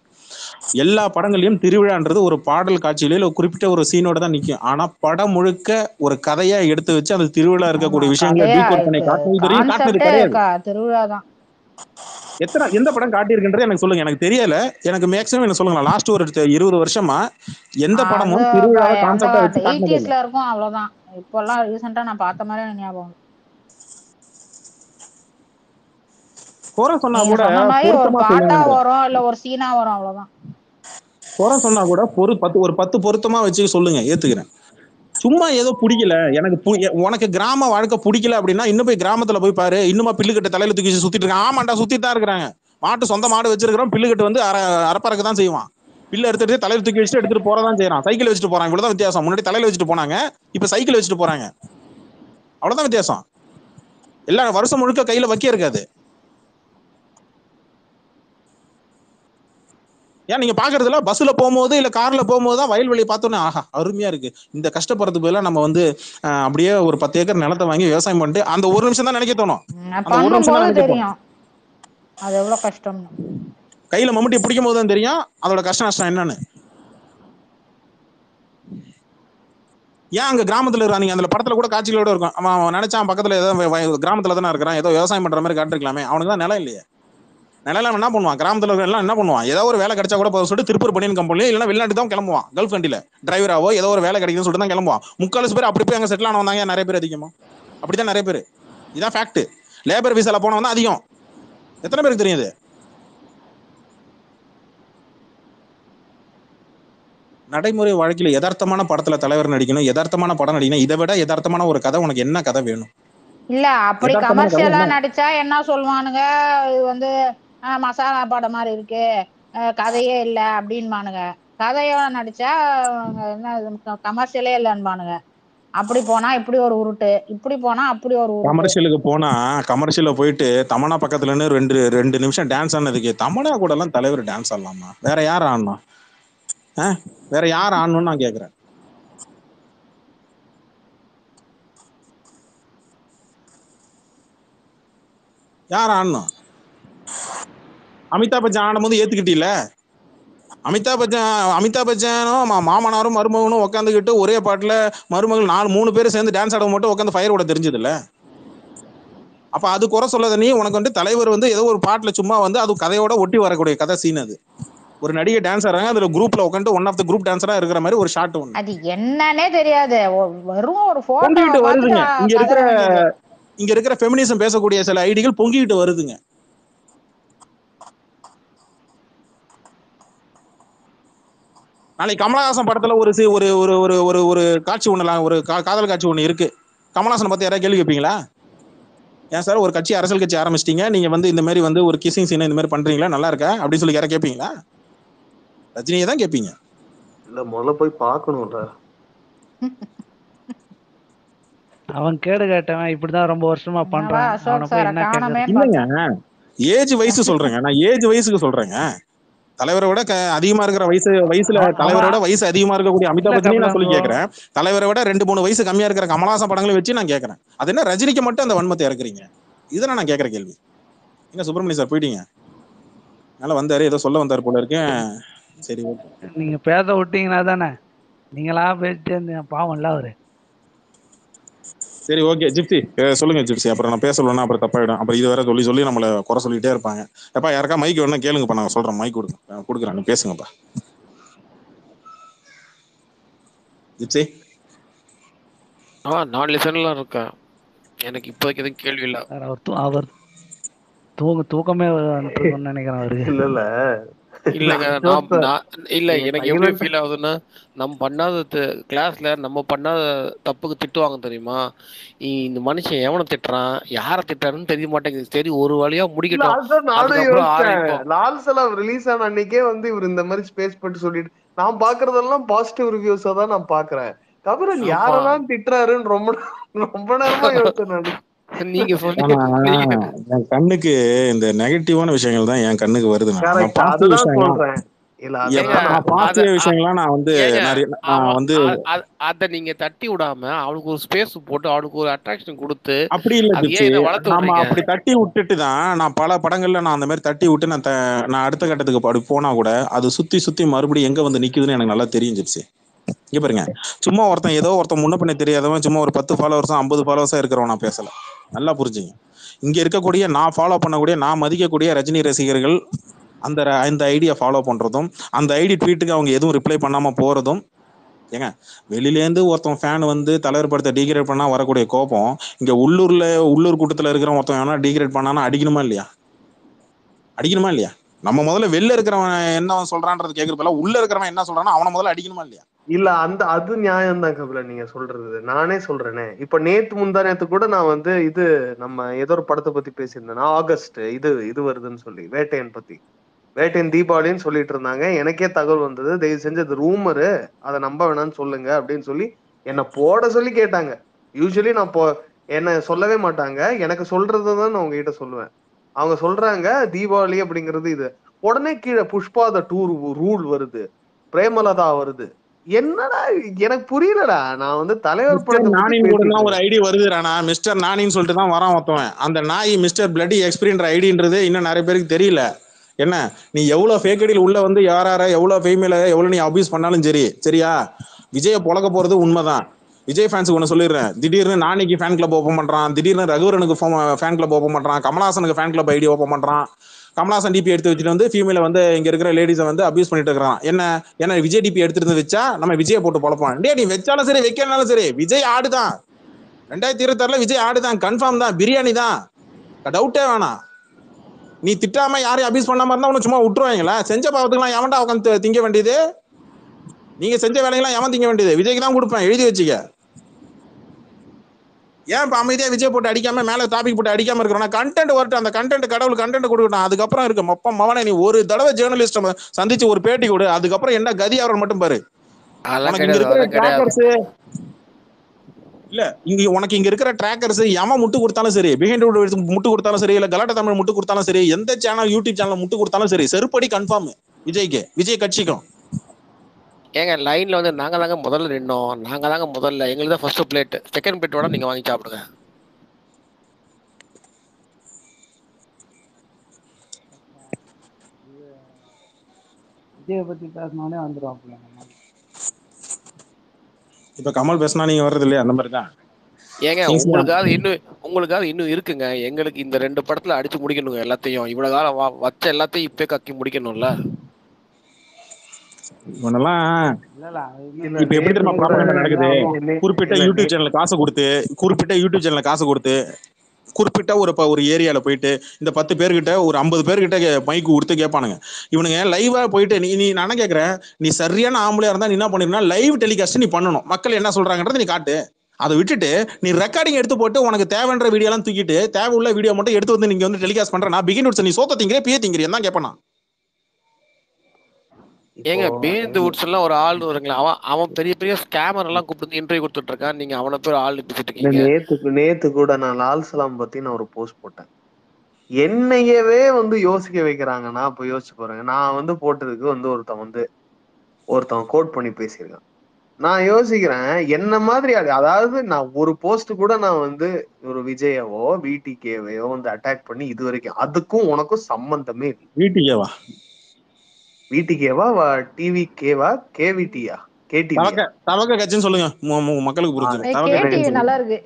எல்லா படங்களையும் திருவிழான்றது ஒரு பாடல் காட்சியில இல்ல குறிப்பிட்ட ஒரு சீனோட தான் நிக்கும். ஆனா படம் முழுக்க ஒரு கதையா எடுத்து வச்சு அந்த திருவிழா இருக்கக்கூடிய விஷயங்களை டீகோட் பண்ணி காட்டுனது கிடையாது. திருவிழா தான். எந்த படம் காட்டியிருக்குன்றது எனக்கு சொல்லுங்க, எனக்கு தெரியல. எனக்கு மேக்ஸிமம் என்ன சொல்லுங்க, லாஸ்ட் ஒரு 20 வருஷமா எந்த படமும் திருவிழாவை கான்செப்டா வச்சு காட்டினது இல்ல. இருக்கும் அவ்வளவுதான். இப்பெல்லாம் ரீசெண்டா நான் பார்த்த மாதிரி எனக்கு ஞாபகம். குறை சொன்னா கூட ஒரு பாட்டா வரும் இல்ல ஒரு சீனா வரும், அவ்வளவுதான். குறை சொன்னா கூட ஒரு 10 பொருத்தமா வச்சு சொல்லுங்க, ஏத்துக்கிறேன். சும்மா ஏதோ பிடிக்கல எனக்கு, உனக்கு கிராம வாழ்க்கை பிடிக்கல அப்படின்னா இன்னும் போய் கிராமத்துல போய் பாரு. இன்னுமா பில்லுக்கட்ட தலையில தூக்கி சுத்திட்டு இருக்காங்க? ஆமாண்டா, சுத்திட்டு தான் இருக்கிறாங்க. மாட்டு சொந்த மாடு வச்சிருக்கிறோம், பில்லுக்கட்டு வந்து அரப்பறக்க தான் செய்வான். பில்லு எடுத்துட்டு தலையில தூக்கி வச்சுட்டு எடுத்துட்டு போறதான் செய்யறான். சைக்கிள் வச்சுட்டு போறான், இவ்வளவுதான் வித்தியாசம். முன்னாடி தலையில வச்சுட்டு போனாங்க, இப்ப சைக்கிள் வச்சுட்டு போறாங்க, அவ்வளவுதான் வித்தியாசம். எல்லாம் வருஷம் முழுக்க கையில வைக்க இருக்காது. ஏன் நீங்க பாக்குறதுல பஸ்ல போகும்போது இல்ல கார்ல போகும்போது தான் வயல்வெளியை பார்த்தோன்னே ஆஹா அருமையா இருக்கு, இந்த கஷ்டப்படுறதுக்கு பதிலா நம்ம வந்து அப்படியே ஒரு 10 ஏக்கர் நிலத்தை வாங்கி விவசாயம் பண்ணிட்டு அந்த ஒரு நிமிஷம் தான் நினைக்க தோணும். அந்த ஒரு நிமிஷம் தான் நினைக்க தோணும். அது எவ்வளவு கஷ்டம். கையில மம்முட்டி பிடிக்கும் போது தான் தெரியும் அதோட கஷ்ட நஷ்டம் என்னன்னு. ஏன் அங்க கிராமத்துல இருக்கா? நீங்க அந்த படத்துல கூட காட்சிகளோட இருக்கும். அவன் நினைச்சான் பக்கத்துல ஏதோ கிராமத்துல தானே இருக்கிறான், ஏதோ விவசாயம் பண்ற மாதிரி காட்டிருக்கலாமே. அவனுக்கு தான் நிலம் இல்லையே. நிலம் என்ன பண்ணுவான்? கிராமத்துல எல்லாம் என்ன பண்ணுவான்? ஏதோ ஒரு வேலை கிடைச்சா கூட சொல்லிட்டு திருப்பூர் பனியன் கம்பெனில இல்லைன்னா வெளிநாட்டு தான் கிளம்புவான். கல்ஃப் கண்ட்ரில டிரைவராவோ ஏதோ ஒரு வேலை கிடைக்குதுன்னு சொல்லிட்டு தான் கிளம்புவான். 3/4 பேர் அப்படி போய் அங்க செட்டில் ஆனவங்க தாங்க நிறைய பேர். அதிகமா அப்படிதான் நிறைய பேர். இதான் ஃபேக்ட். லேபர் விசால போனவன் தான் அதிகம். எத்தனை பேருக்கு தெரியுது? நடைமுறை வாழ்க்கையில யதார்த்தமான படத்துல தலைவர் நடிக்கணும், யதார்த்தமான படம் நடிக்கணும். இதை விட யதார்த்தமான ஒரு கதை உனக்கு என்ன கதை வேணும்? இல்ல அப்படி கமர்ஷியலா நடிச்சா என்ன சொல்லுவானுங்க, இது வந்து மசாலா படம் மாதிரி இருக்கு, கதையே இல்ல அப்படின்பானுங்க. கதையோட நடிச்சா என்ன கமர்ஷியலே இல்லைன்பானுங்க. அப்படி போனா இப்படி ஒரு உருட்டு, இப்படி போனா அப்படி ஒரு உருட்டு. கமர்ஷியலுக்கு போனா கமர்ஷியல போயிட்டு தமனா பக்கத்துல இருந்து 2 நிமிஷம் டான்ஸ் ஆனதுக்கு தமனா கூட எல்லாம் தலைவர் டான்ஸ் ஆடலாமா? வேற யார் ஆடணும்? வேற யார் ஆடணும்னு நான் கேக்குறேன். யார் ஆடணும்? அமிதாப் பச்சன் ஆடும் போது ஏத்துக்கிட்டீல? அமிதாப் பச்சனும் மாமனாரும் மருமகனும் உட்காந்துக்கிட்டு ஒரே பாட்டுல மருமகள் 3 பேரும் சேர்ந்து டான்ஸ் ஆட மட்டும் உட்காந்து ஃபயர் ஓட தெரிஞ்சது இல்ல? அப்ப அது குறை சொல்லாத நீ. உனக்கு வந்து தலைவர் வந்து ஏதோ ஒரு பாட்டுல சும்மா வந்து அது கதையோட ஒட்டி வரக்கூடிய கதை சீன். அது ஒரு நடிகை டான்ஸ் ஆடுறாங்க, அதுல குரூப்ல உட்காந்து ஒன் ஆஃப் த குரூப் டான்ஸரா இருக்கிற மாதிரி ஒரு ஷாட் ஒண்ணு அது என்னன்னே தெரியாது. வெறும் ஒரு போட்டோ பொங்கிட்டு வருதுங்க. பார்த்துட்டு இங்க இருக்கிற ஃபெமினிசம் பேசக்கூடிய சில ஐடிகள் பொங்கிட்டு வருதுங்க. நாளைக்கு கமலஹாசன் படத்துல ஒரு ஒரு ஒரு ஒரு ஒரு காட்சி ஒண்ணு, ஒரு காதல் காட்சி ஒண்ணு இருக்கு. கமலஹாசனை பத்தி யாராவது கேள்வி கேட்பீங்களா? ஏன் சார் ஒரு கட்சி, அரசியல் கட்சி ஆரம்பிச்சிட்டீங்க, நீங்க வந்து இந்த மாதிரி வந்து ஒரு கிசிங் சீன் இந்த மாதிரி பண்றீங்களா, நல்லா இருக்கா அப்படின்னு சொல்லி யாராவது கேட்பீங்களா? ரஜினியை தான் கேட்பீங்க. இல்ல முதல்ல போய் பார்க்கணும்ல. அவன் கேடு கேட்டவன் இப்படிதான் ரொம்ப வருஷமா பண்றான். அவனை போய் என்ன கேட்கறது? இல்லைங்க, ஏஜ் வயசு சொல்றேங்க. நான் ஏஜ் வயசுக்கு சொல்றேங்க. தலைவரை விட அதிகமா இருக்கிற வயசுல தலைவரோட வயசு அதிகமா இருக்கக்கூடிய அமிதாப் பச்சனையும் நான் சொல்லி கேட்கிறேன். தலைவரை விட 2-3 வயசு கம்மியா இருக்கிற கமலஹாசன் படங்களை வச்சு நான் கேட்கறேன். அது என்ன ரஜினிக்கு மட்டும் அந்த வன்மத்தை இறக்குறீங்க? இதுதான் நான் கேட்கிற கேள்வி. என்ன சுப்பிரமணியம் சார் போயிட்டீங்க? அதனால வந்தாரு, ஏதோ சொல்ல வந்தாரு போல இருக்கேன். சரி, நீங்க பேச விட்டீங்கன்னா தானே. நீங்களா பேசிட்டு பாவம் இல்ல அவரு. சரி, ஓகே. ஜிப்சி சொல்லுங்க ஜிப்சி. அப்புறம் நான் பேசலன்னா அப்புறம் தப்பாயிடும். அப்புறம் இது வேற சொல்லி நம்மள குறை சொல்லிட்டே இருப்பாங்க. எப்பா யாருக்கா மைக் வேணும் கேளுங்கப்பா, நான் சொல்றேன். மைக் கொடுக்குறேன், நீ பேசுங்கப்பா. ஜிப்சி நான் லிசன்ல இருக்கேன். எனக்கு இப்போதைக்கு எதுவும் கேள்வி இல்ல. அவர் தூக்கமே நினைக்கிறேன் அவருக்கு. இல்லங்க, இல்ல எனக்கு எப்படி ஃபீல் ஆகுதுன்னா, நம்ம பண்ணாத கிளாஸ்ல நம்ம பண்ணாத தப்புக்கு திட்டுவாங்க தெரியுமா? இந்த மனுஷன் எவனை திட்டுறான், யாரை திட்டுறாருன்னு தெரிய மாட்டேங்குது. சரி ஒரு வழியா முடிக்கட்டும். லால் சலாம் ரிலீஸ் ஆன அன்னைக்கே வந்து இவர் இந்த மாதிரி ஸ்பேஸ் பட்டு சொல்லிட்டு, நான் பாக்குறதெல்லாம் பாசிட்டிவ் ரிவ்யூஸா தான் நான் பாக்குறேன். கபிலன் யாரெல்லாம் திட்டுறாருன்னு ரொம்ப நேரமா யோசிச்சேன். நீங்க என் கண்ணுக்கு இந்த நெகட்டிவான விஷயங்கள் தான் என் கண்ணுக்கு வருது. அத நீங்க தட்டி விடாம அவனுக்கு ஒரு ஸ்பேஸ் போட்டு அவனுக்கு ஒரு அட்ராக்ஷன் கொடுத்து அப்படி இல்ல, அப்படி தட்டி விட்டுட்டு தான் நான் பல படங்கள்ல நான் அந்த மாதிரி தட்டி விட்டு நான் அடுத்த கட்டத்துக்கு அப்படி போனா கூட அது சுத்தி மறுபடியும் எங்க வந்து நிக்குதுன்னு எனக்கு நல்லா தெரிஞ்சிருச்சு. இங்க பாருங்க, சும்மா ஒருத்தன் முன்ன பின்ன தெரியாதவன் சும்மா ஒரு 10 ஃபாலோவர்ஸா 50 ஃபாலோவர்ஸா இருக்கிறவன் நான் பேசல. நல்லா புரிஞ்சுங்க. இங்க இருக்கக்கூடிய நான் ஃபாலோ பண்ணக்கூடிய, நான் மதிக்கக்கூடிய ரஜினி ரசிகர்கள் அந்த ஐடியா ஃபாலோ பண்றதும், அந்த ஐடி ட்வீட்டுக்கு அவங்க எதுவும் ரிப்ளை பண்ணாம போறதும். ஏங்க, வெளியிலேருந்து ஒருத்தன் ஃபேன் வந்து தலைவர் படத்தை டீக்ரேட் பண்ணா வரக்கூடிய கோபம், இங்க உள்ளூர் கூட்டத்துல இருக்கிற ஒருத்தன் வேணா டீக்ரேட் பண்ணானா அடிக்கணுமா இல்லையா? நம்ம முதல்ல வெளில இருக்கிறவன் என்ன சொல்றான்றது கேட்கறப்பல உள்ள இருக்கிறவன் என்ன சொல்றானோ அவனை முதல்ல அடிக்கணுமா இல்லையா? இல்ல அது நியாயம் தான் கபில, நீங்க சொல்றது. நானே சொல்றேனே, இப்ப முந்தா நேத்து கூட நான் வந்து இது நம்ம ஏதோ ஒரு படத்தை பத்தி பேசியிருந்தேன். ஆகஸ்ட் இது வருதுன்னு சொல்லி, வேட்டையன் தீபாவளின்னு சொல்லிட்டு இருந்தாங்க. எனக்கே தகவல் வந்தது, தயவு செஞ்சு அது ரூமரு, அதை நம்ப வேணாம்னு சொல்லுங்க அப்படின்னு சொல்லி என்ன போட சொல்லி கேட்டாங்க. யூஸ்வலி நான் என்ன சொல்லவே மாட்டாங்க, எனக்கு சொல்றதுதான் நான் உங்ககிட்ட சொல்லுவேன். அவங்க சொல்றாங்க தீபாவளி அப்படிங்கிறது இது. உடனே கீழே புஷ்பா த 2 ரூல் வருது, பிரேமலதா வருது. என்னடா எனக்கு புரியலடா. நான் வந்து தலைவர் படத்தை ஒரு ஐடி வருதுடா, மிஸ்டர் நானின்னு சொல்லிட்டு தான் வரான் ஒருத்தவன். அந்த நாய் மிஸ்டர் பிளட்டி எக்ஸ்பிரின்ற ஐடின்றது இன்னும் நிறைய பேருக்கு தெரியல. என்ன, நீ எவ்வளவு ஃபேக் ஐடியில் உள்ள வந்து யாரார எவ்வளவு ஃபெய்மேல எவ்வளவு நீ அபியூஸ் பண்ணாலும் சரியா, விஜய பொழக்க போறது உண்மைதான். விஜய் ஃபேன்ஸுக்கு ஒன்று சொல்லிடுறேன், திடீர்னு நானிக்கு ஃபேன் கிளப் ஓப்பன் பண்றான், திடீர்னு ரகுவரனுக்கு ஃபேன் கிளப் ஓப்பன் பண்றான், கமலஹாசனுக்கு ஃபேன் கிளப் ஐடி ஓப்பன் பண்றான், கமலஹாசன் டிபி எடுத்து வச்சுட்டு வந்து ஃபீமேல வந்து இங்க இருக்கிற லேடிஸை வந்து அபியூஸ் பண்ணிட்டு இருக்கிறான். என்ன விஜய் டிபி எடுத்துட்டு வச்சா நம்ம விஜய் போட்டு பொழப்பான். நீ வச்சாலும் சரி வைக்கனாலும் சரி விஜய் ஆடுதான். 2026 விஜய் ஆடுதான், கன்ஃபார்ம் தான், பிரியாணி தான், டவுட்டே வேணாம். நீ திட்டாம யாரையும் அபியூஸ் பண்ணாம இருந்தா உனக்கு சும்மா விட்டுருவாங்களா? செஞ்ச பாவத்துக்குலாம் எவன்டா உட்காந்து திங்க வேண்டியது? நீங்க செஞ்ச வேலையெல்லாம் எவன் திங்க வேண்டியது? விஜய்க்கு தான் கொடுப்பேன், எழுதி வச்சுக்க. ஏன் இப்ப அமைதியா விஜய் போட்டு அடிக்காம மேல டாபிக் போட்டு அடிக்காம இருக்கிறோம்? கண்டென்ட் வரட்டும், அந்த கண்டென்ட் கடவுள் கண்டென்ட் கொடுக்கட்டும். அதுக்கப்புறம் இருக்கு மொப்பம் மவனே, நீ ஒரு தடவை ஜேர்னலிஸ்ட் சந்திச்சு ஒரு பேட்டி கொடு, அதுக்கப்புறம் என்ன கதி அவர்கள் மட்டும் பாரு. இல்ல, உனக்கு இங்க இருக்கிற டிராக்கர்ஸ் எவன் முட்டு கொடுத்தாலும் சரி, பிஹைண்ட் முட்டு கொடுத்தாலும் சரி, இல்ல கலாட்ட தமிழ் முட்டு கொடுத்தாலும் சரி, எந்த சேனல் யூடியூப் சேனல் முட்டு கொடுத்தாலும் சரி, செருப்படி கன்ஃபார்ம் விஜய்க்கு, விஜய் கட்சிக்கும். ஏங்க லைன்ல வந்து நாங்க தாங்க முதல்ல நின்னோம், நாங்க தாங்க முதல்ல, எங்களுக்கு தான் ஃபர்ஸ்ட் பிளேட், செகண்ட் பிளேட்டோட நீங்க வாங்கி சாப்பிடுங்க. விஜயை பத்தி பேசினாலே வந்துருவாப்புல அந்த மாதிரி. இப்ப கமல் பேசினா நீங்க வர்றது இல்லையா? அந்த மாதிரி தான். ஏங்க உங்களுக்காவது இன்னும் இருக்குங்க. எங்களுக்கு இந்த 2 படத்துல அடிச்சு முடிக்கணுங்க எல்லாத்தையும். இவ்வளவு காலம் வச்ச எல்லாத்தையும் இப்பே கக்கி முடிக்கணும்ல. இவனெல்லாம் இல்ல இல்ல அது இல்ல இன்னும் இப்ப எப்படி தெரியுமா ப்ராப்ளம் நடக்குது? குறிப்பிட்ட இல்ல யூடியூப் சேனல் காசு கொடுத்து குறிப்பிட்ட ஒரு ஏரியால போயிட்டு இந்த 10 பேர்கிட்ட ஒரு 50 பேர்கிட்ட மைக்கு கொடுத்து கேட்பானுங்க. இவனுங்க லைவா போயிட்டு நீ நானே கேட்கறேன், நீ சரியான ஆம்பளையா இருந்தா நீ என்ன பண்ணிருந்தா லைவ் டெலிகாஸ்ட் நீ பண்ணணும். மக்கள் என்ன சொல்றாங்கன்றத நீ காட்டு. அதை விட்டுட்டு நீ ரெக்கார்டிங் எடுத்து போட்டு உனக்கு தேவைன்ற வீடியோ எல்லாம் தூக்கிட்டு தேவையுள்ள வீடியோ மட்டும் எடுத்து வந்து நீங்க வந்து டெலிகாஸ்ட் பண்ற. நான் பிகின் உட்ஸ் நீ சோத்த திங்கிறியா பிய திங்கிறியா தான் கேட்பானா? ஏங்க பேந்த் உட்ஸ் எல்லாம் ஒரு ஆள் வருங்களா? அவன் பெரிய பெரிய ஸ்கேமர் எல்லாம் கூப்பிட்டு இன்டர்வியூ கொடுத்துட்டு இருக்கான். நீங்க அவனை பேர் ஆள் பேசிட்டு இருக்கீங்க. நேத்து கூட நான் லால் சலாம் பத்தி நான் ஒரு போஸ்ட் போட்டேன். என்னையவே வந்து யோசிக்க வைக்கிறாங்கன்னா அப்ப யோசிச்சு பாருங்க. நான் வந்து போட்டதுக்கு வந்து ஒருத்தன் கோட் பண்ணி பேசியிருக்கான். நான் யோசிக்கிறேன் என்ன மாதிரி அதாவது நான் ஒரு போஸ்ட் கூட நான் வந்து ஒரு விஜயவோ விடிகேவையோ வந்து அட்டாக் பண்ணி இது வரைக்கும் அதுக்கும் உனக்கும் சம்பந்தமே இல்லை. விடிகேவா டிவிகேவா கேவிடியா தவக்க கட்சின்னு சொல்லுங்க மக்களுக்கு புரிஞ்சிடும். நல்லா இருக்கு.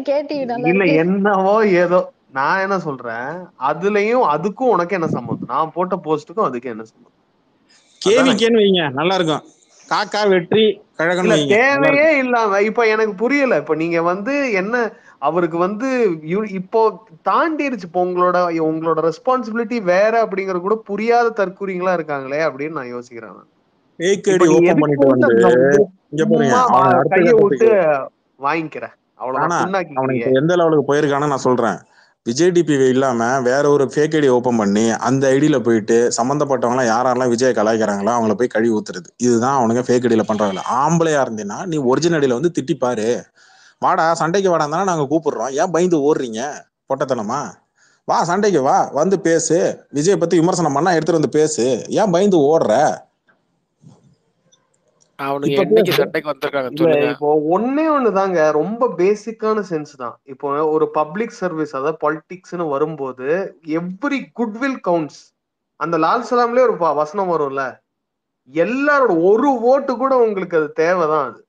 கேடிவி நல்லா இல்ல இருக்கு. என்னவோ ஏதோ நான் என்ன சொல்றேன், அதுலயும் அதுக்கும் உனக்கு என்ன சம்பந்தம்? நான் போட்ட போஸ்டுக்கும் அதுக்கு என்ன சம்பந்தம்? கேவிக்கேன்னு வைங்க நல்லா இருக்கும். காக்கா வெற்றி கழகம் தேவையே இல்லாம இப்ப எனக்கு புரியல. இப்ப நீங்க வந்து என்ன அவருக்கு வந்து இப்போ தாண்டிருச்சு. இப்போ உங்களோட ரெஸ்பான்சிபிலிட்டி வேற அப்படிங்கறது கூட புரியாத தற்கூறிங்களா இருக்காங்களே அப்படின்னு நான் யோசிக்கிறேன். கைய விட்டு வாங்கிக்கிறேன் அவ்வளவுதான். எந்த லெவலுக்கு போயிருக்கான்னு நான் சொல்றேன். விஜய் டிபிவி இல்லாம வேற ஒரு ஃபேக் ஐடி ஓபன் பண்ணி அந்த ஐடியில போயிட்டு சம்பந்தப்பட்டவங்க யாரெல்லாம் விஜய் கலாய்க்கிறாங்களோ அவங்கள போய் கழுவி ஊத்துறது. இதுதான் அவனுங்க ஃபேக் ஐடியில பண்றாங்க. ஆம்பளையா இருந்தீங்கன்னா நீ ஒரிஜினல் ஐடியில வந்து திட்டிப்பாரு. வாடா சண்டைக்கு வாடா தானே நாங்க கூப்பிடுறோம். ஏன் பயந்து ஓடுறீங்க பொட்டத்தனமா? வா சண்டைக்கு வா, வந்து பேசு. விஜய் பத்தி விமர்சனம் பண்ணா எடுத்துட்டு வந்து பேசு. ஏன் பயந்து ஓடுற? இப்போ ஒன்னே ஒண்ணுதாங்க, ரொம்ப பேசிக்கான சென்ஸ் தான். இப்போ ஒரு பப்ளிக் சர்வீஸ் அதாவது பாலிடிக்ஸ்னு வரும்போது எவ்ரி குட்வில் கவுண்ட்ஸ். அந்த லால் சலாம்லயே ஒரு வசனம் வரும்ல, எல்லாரோட ஒரு ஓட்டு கூட உங்களுக்கு அது தேவைதான். அது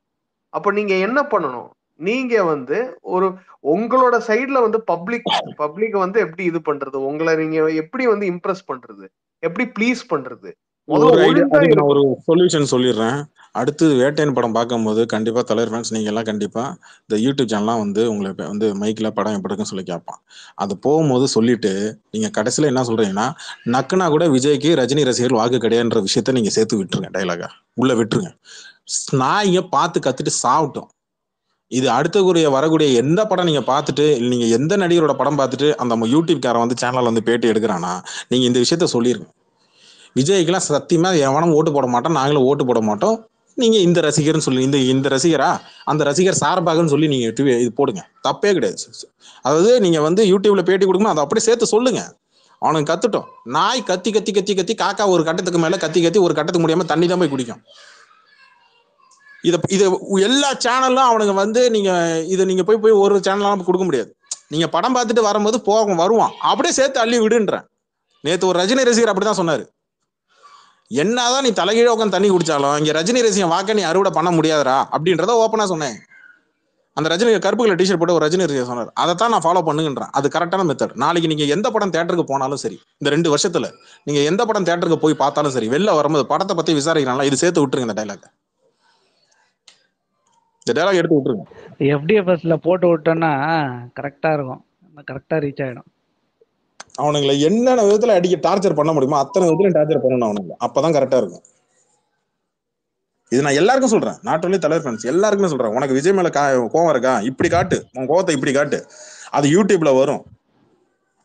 அப்ப நீங்க என்ன பண்ணணும்? நீங்க வந்து ஒரு உங்களோட சைட்ல வந்து பப்ளிக் வந்து எப்படி இது பண்றது, உங்களை நீங்க எப்படி வந்து இம்ப்ரெஸ் பண்றது, எப்படி ப்ளீஸ் பண்றது, நான் ஒரு சொல்யூஷன் சொல்லிடுறேன். அடுத்து வேட்டையன் படம் பார்க்கும்போது கண்டிப்பா தலைவர் ஃபேன்ஸ் நீங்க எல்லாம் கண்டிப்பா இந்த யூடியூப் சேனல்லாம் வந்து உங்களை வந்து மைக்ல படம் எப்படி இருக்குன்னு சொல்லி கேட்பான். அது போகும்போது சொல்லிட்டு நீங்க கடைசியில என்ன சொல்றீங்கன்னா, நக்குனா கூட விஜய்க்கு ரஜினி ரசிகர்கள் வாக்கு கிடையாதுன்ற விஷயத்த நீங்க சேர்த்து விட்டுருங்க. டைலாக உள்ள விட்டுருங்க. நாய்ங்க பார்த்து கத்துட்டு சாப்பிட்டோம். இது அடுத்தக்குரிய வரக்கூடிய எந்த படம் நீங்க பார்த்துட்டு நீங்க எந்த நடிகரோட படம் பார்த்துட்டு அந்த யூடியூப் காரன் வந்து சேனல் வந்து பேட்டி எடுக்கிறானா நீங்க இந்த விஷயத்த சொல்லிருங்க. விஜய்க்கெல்லாம் சத்தியமா எவனும் ஓட்டு போட மாட்டோம், நாங்களும் ஓட்டு போட மாட்டோம். நீங்க இந்த ரசிகர்னு சொல்லி இந்த ரசிகரா அந்த ரசிகர் சார்பாகன்னு சொல்லி நீங்க இது போடுங்க, தப்பே கிடையாது. அதாவது நீங்க வந்து யூடியூப்ல பேட்டி கொடுக்கணும், அதை அப்படியே சேர்த்து சொல்லுங்க. அவனுக்கு கத்துட்டோம். நாய் கத்தி கத்தி கத்தி கத்தி காக்கா ஒரு கட்டத்துக்கு மேல கத்தி கத்தி ஒரு கட்டத்துக்கு முடியாம தண்ணி தான் போய் குடிக்கும். இது எல்லா சேனலும் அவனுங்க வந்து நீங்க போய் ஒரு சேனலாம் கொடுக்க முடியாது. நீங்க படம் பார்த்துட்டு வரும்போது வருவான், அப்படியே சேர்த்து அள்ளி விடுன்றேன். நேத்து ஒரு ரஜினி ரசிகர் அப்படிதான் சொன்னாரு. என்னதான் நீ தலைகீழ உட்காந்து தண்ணி குடிச்சாலும் இங்க ரஜினி ரசிகன் வாக்க நீ அறுவடை பண்ண முடியாதரா அப்படின்றத ஓப்பனா சொன்னேன். அந்த ரஜினி கருப்பு கலர் டிஷர்ட் போட்டு ஒரு ரஜினி ரசிகர் சொன்னார். அதைத்தான் நான் ஃபாலோ பண்ணுங்கன்றேன். அது கரெக்டான மெத்தட். நாளைக்கு நீங்க எந்த படம் தியேட்டருக்கு போனாலும் சரி, இந்த 2 வருஷத்துல நீங்க எந்த படம் தியேட்டருக்கு போய் பார்த்தாலும் சரி, வெளில வரும்போது படத்தை பத்தி விசாரிக்கிறாங்களா இது சேர்த்து விட்டுருங்க. இந்த டைலாக் எடுத்து விட்டுருங்க. FDFSல போட்டு விட்டோம்னா கரெக்டா இருக்கும், கரெக்டா ரீச் ஆயிடும். அவனுங்களை என்னென்ன விதத்துல அடிக்க டார்ச்சர் பண்ண முடியுமோ அத்தனை விதத்துல டார்ச்சர் பண்ணணும் அவனுங்க. அப்பதான் கரெக்டா இருக்கும். இது நான் எல்லாருக்கும் சொல்றேன், நாட் ஒன்லி தலைவர் ஃபேன்ஸ், எல்லாருக்குமே சொல்றேன். உனக்கு விஜய் மேல கோவம் இருக்கா, இப்படி காட்டு, உன் கோவத்தை இப்படி காட்டு. அது யூடியூப்ல வரும்.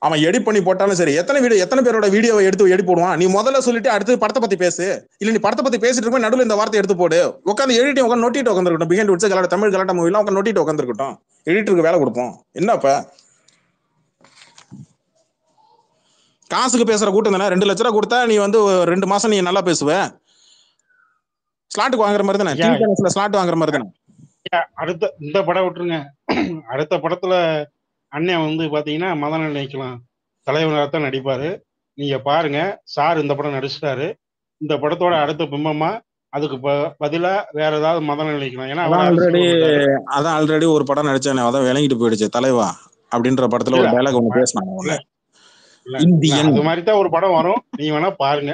அவன் எடிட் பண்ணி போட்டாலும் சரி, எத்தனை பேரோட வீடியோவை எடுத்து போடுவான். நீ முதல்ல சொல்லிட்டு அடுத்து படத்தை பத்தி பேசு. இல்ல நீ படத்தை பத்தி பேசிட்டு இருக்க நடுவில் இந்த வார்த்தை எடுத்து போடு. உட்காந்து எடிட்டிங் உட்காந்து நோட்டிட்டு உட்காந்துருக்கட்டும். பிஹைண்ட் உட்ஸ் கலாட்ட தமிழ் கலாட்ட மூவிலாம் உட்காந்து நோட்டிட்டு உட்காந்துருக்கட்டும். எடிட்டருக்கு வேலை கொடுப்போம். என்னப்ப காசுக்கு பேசுற கூட்டம் தானே. 2 லட்ச ரூபா கொடுத்தா நீ வந்து 2 மாசம் நீ நல்லா பேசுவ. ஸ்லாட்டுக்கு வாங்குற மாதிரி தானே, ஸ்லாட் வாங்குற மாதிரி தானே. அடுத்த இந்த படம் விட்டுருங்க. அடுத்த படத்துல அண்ணன் வந்து பாத்தீங்கன்னா மதன நினைக்கலாம் தலைவராக தான் நடிப்பாரு. நீங்க பாருங்க, சார் இந்த படம் நடிச்சிட்டாரு. இந்த படத்தோட அடுத்த பிம்பமா அதுக்கு பதிலா வேற ஏதாவது மதம் நினைக்கலாம். ஏன்னா அவர் அதான் ஆல்ரெடி அரசியல் இருக்காரு. அதான் ஆல்ரெடி ஒரு படம் நடிச்சானே, அதான் விளங்கிட்டு போயிடுச்சு. தலைவா அப்படின்ற படத்துல இல்ல ஒரு டைலாக் ஒண்ணு இல்ல பேசினாங்க இல்ல ஒண்ணு, இல்ல இந்தியன் அது மாதிரி தான் ஒரு படம் வரும், நீங்க வேணா பாருங்க.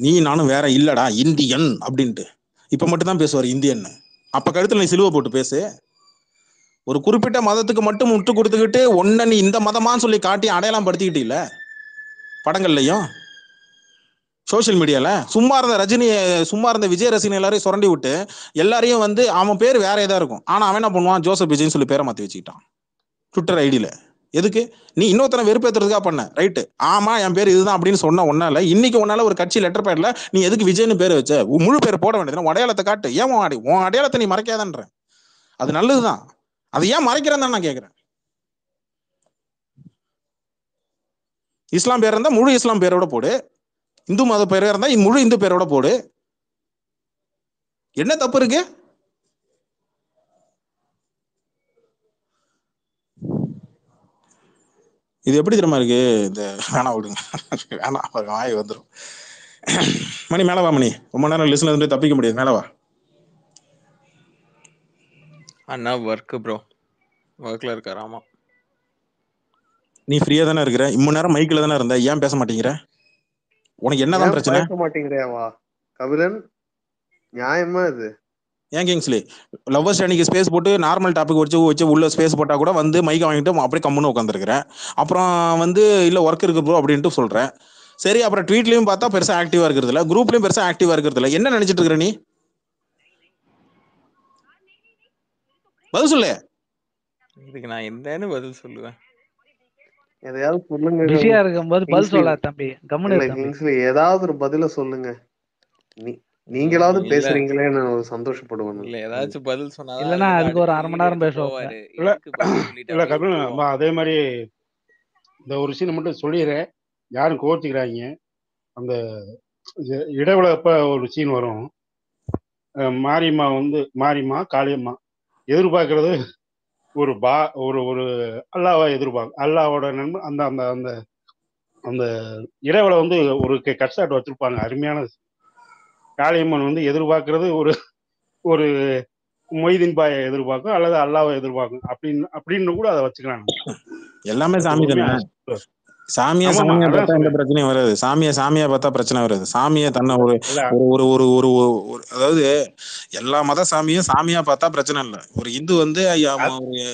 நீ நானும் வேற இல்லடா இந்தியன் அப்படின்ட்டு இப்ப மட்டும் தான் பேசுவார் இந்தியன். அப்ப கழுத்துல நீ சிலுவை போட்டு பேசு. ஒரு குறிப்பிட்ட மதத்துக்கு மட்டும் முட்டு கொடுத்துக்கிட்டு ஒன்ன நீ இந்த மதமான்னு சொல்லி காட்டி அடையாளம் படுத்திக்கிட்டீல படங்கள்லயும் சோசியல் மீடியால. சும்மா இருந்த ரஜினி, சும்மா இருந்த விஜய் ரசிகன் எல்லாரையும் சுரண்டி விட்டு எல்லாரையும் வந்து அவன் பேர் வேற ஏதா இருக்கும், ஆனா அவன் என்ன பண்ணுவான், ஜோசப் விஜய்னு சொல்லி பேரை மாத்தி வச்சுக்கிட்டான் ட்விட்டர் ஐடியில. எதுக்கு? நீ இன்னொருத்தனை வெறுப்பேற்றுறதுக்காக பண்ண, ரைட்டு. ஆமா என் பேர் இதுதான் அப்படின்னு சொன்ன ஒன்னால இன்னைக்கு ஒன்னால ஒரு கட்சி லெட்டர் பேர்ல நீ எதுக்கு விஜய்னு பேர் வச்ச? முழு பேர் போட வேண்டியது, உன் அடையாளத்தை காட்டு. ஏன் உன் அடையாளத்தை நீ மறைக்காதன்ற? அது நல்லதுதான், அது ஏன் மறைக்கிறேன்னு தான் நான் கேட்கிறேன். இஸ்லாம் பேர் இருந்தா முழு இஸ்லாம் பேரோட போடு, இந்து மத பேரா இருந்தா முழு இந்து பேரோட போடு. என்ன தப்பு இருக்கு? இது எப்படி தெரியுமா இருக்கு? இந்த வேணா விடுங்க, வேணாம் வாய் வந்துடும். மணி மேலவா, மணி ரொம்ப நேரம் லிஸ்ட்ல இருந்து தப்பிக்க முடியாது, மேலவா. அண்ணா ஒர்க் ப்ரோ, ஒர்க்ல இருக்காரு. ஆமா நீ ஃப்ரீயா தானே இருக்கிற, இம்ம நேரம் மைக்ல தானே இருந்த, ஏன் பேச மாட்டேங்கிற? உனக்கு என்னதான் பிரச்சனை? பேச மாட்டேங்கிறியாவா கபிலன்? நியாயமா இது? ஏன் கிங்ஸ்லி லவ்வர்ஸ் அன்னைக்கு ஸ்பேஸ் போட்டு நார்மல் டாபிக் வச்சு உள்ள ஸ்பேஸ் போட்டா கூட வந்து மைக்கை வாங்கிட்டு அப்படியே கம்முன்னு உட்காந்துருக்கிறேன். அப்புறம் வந்து இல்ல ஒர்க் இருக்கு ப்ரோ அப்படின்ட்டு சொல்றேன். சரி, அப்புறம் ட்வீட்லயும் பார்த்தா பெருசா ஆக்டிவா இருக்கிறது இல்ல, குரூப்லயும் பெருசா ஆக்டிவா இருக்கிறது இல்ல. என்ன நினைச்சிட்டு இருக்கிற நீ? பதில் சொல்லு. இதுக்கு நான் என்னன்னு பதில் சொல்லுவேன்? எதையாவது சொல்லுங்க. பிஸியா இருக்கும்போது பதில் சொல்ல தம்பி, கம்முனு இல்ல இரு தம்பி. கிங்ஸ்லி ஏதாவது ஒரு பதில சொல்லுங்க. நீங்களாவது இல்ல பேசுறீங்களே நான் சந்தோஷப்படுவேன். இல்ல ஏதாச்சும் பதில் சொன்னாதான் இல்லன்னா அதுக்கப்புறம் அதுக்கு ஒரு அடுத்த அரை மணி வீடியோ நேரம் எடுத்து பேசுவாங்க. போவாரு. இல்ல எதுக்கு பதில் சொல்லிட்டு இல்ல அப்படியே கபில், விட்டுருவோம். அதே மாதிரி இந்த ஒரு விஷயம் மட்டும் சொல்லிடுறேன், யாரும் கோச்சிக்கிறாங்க. அந்த இடைவெளப்ப ஒரு சீன் வரும், மாரியம்மா மாரியம்மா காளியம்மா எதிர்பார்க்கறது ஒரு ஒரு அல்லாவை எதிர்பார்க்கும். அல்லாவோட நண்பன் அந்த அந்த அந்த அந்த இடைவெளை ஒரு கட் ஷாட் வச்சிருப்பாங்க, அருமையான. காளியம்மன் எதிர்பார்க்கறது ஒரு ஒரு மொய்தீன் பாயை எதிர்பார்க்கும், அல்லது அல்லாவை எதிர்பார்க்கும். அப்படின்னு கூட அதை வச்சுக்கலாம். எல்லாமே சாமி தானே. சாமியா பார்த்தா எந்த பிரச்சனையும் வராது. சாமியா பார்த்தா பிரச்சனை வராது. சாமியை தன்னை ஒரு ஒரு ஒரு ஒரு அதாவது எல்லா மத சாமியும் சாமியா பார்த்தா பிரச்சனை இல்லை. ஒரு இந்து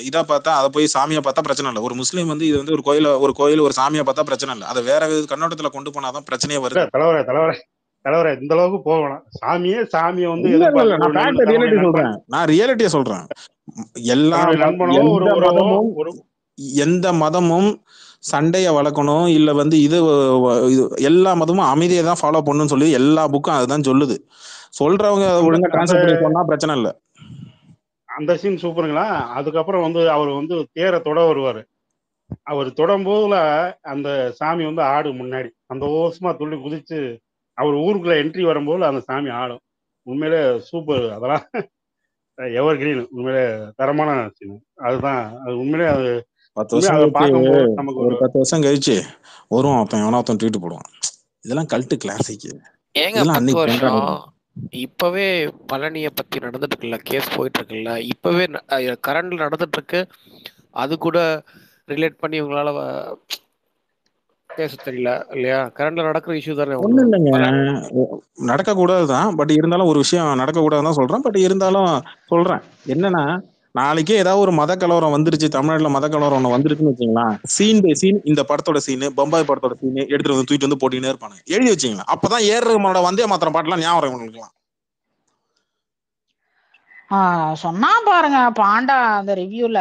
இதா பார்த்தா அதை போய் சாமியா பார்த்தா பிரச்சனை இல்லை. ஒரு முஸ்லீம் இது ஒரு கோயில் ஒரு சாமியா பார்த்தா பிரச்சனை இல்லை. அதை வேற கண்ணோட்டத்துல கொண்டு போனாதான் பிரச்சனையே வருது. தலைவரை இந்த அளவுக்கு போகலாம். சாமியை நான் ரியாலிட்டியை சொல்றேன். எல்லா எந்த மதமும் சண்டைய வளர்க்கணும் இல்ல இது எல்லா மதமும் அமைதியை தான் ஃபாலோ பண்ணணும்னு சொல்லி எல்லா புக்கும் அதுதான் சொல்லுது. சொல்றவங்க ஒழுங்கா டிரான்ஸ்லேட் பண்ணி சொன்னா பிரச்சனை இல்ல. அந்த சீன் சூப்பருங்களா. அதுக்கப்புறம் அவர் தேரை தொட வருவாரு. அவர் தொடம்போதுல அந்த சாமி ஆடு முன்னாடி சந்தோஷமா துள்ளி குதிச்சு அவர் ஊருக்குள்ள என்ட்ரி வரும்போது அந்த சாமி ஆடும். உண்மையிலே சூப்பர். அதெல்லாம் எவர் கிரீன், உண்மையிலே தரமான சீன். அதுதான் அது உண்மையிலே. அது 10 வருஷம் கழிச்சு ஒருத்தன் ட்வீட் போடுவான், இதெல்லாம் கல்ட்டு கிளாசிக். ஏங்க 10 வருஷம்? இப்பவே பழனியை பத்தி நடந்துட்டு இருக்குல்ல, கேஸ் போயிட்டு இருக்குல்ல, இப்பவே கரண்ட்ல நடந்துட்டு இருக்கு. அது கூட ரிலேட் பண்ணி உங்களால பேச தெரியல இல்லையா? கரண்ட்ல நடக்கிற இஷ்யூ தானே. ஒண்ணும் இல்லைங்க, நடக்க கூடாதுதான். பட் இருந்தாலும் ஒரு விஷயம் நடக்க கூடாதுதான் சொல்றேன். பட் இருந்தாலும் சொல்றேன் என்னன்னா, நாளைக்கே ஏதாவது ஒரு மத கலவரம் வந்துருச்சு, தமிழ்நாட்டுல மத கலவரம் ஒண்ணு வந்துருச்சுன்னு வச்சுங்களா, சீன் பை சீன் இந்த படத்தோட சீனு, பம்பாய் படத்தோட சீனு எடுத்துட்டு தூக்கிட்டு போட்டினே இருப்பாங்க. எழுதி வச்சுங்களா, அப்பதான் ஏறுமோட வந்தே மாத்திரம் பாட்டுலாம் ஞாபகம் இருக்கலாம். சொன்னா பாருங்க பாண்டா அந்த ரிவ்யூல,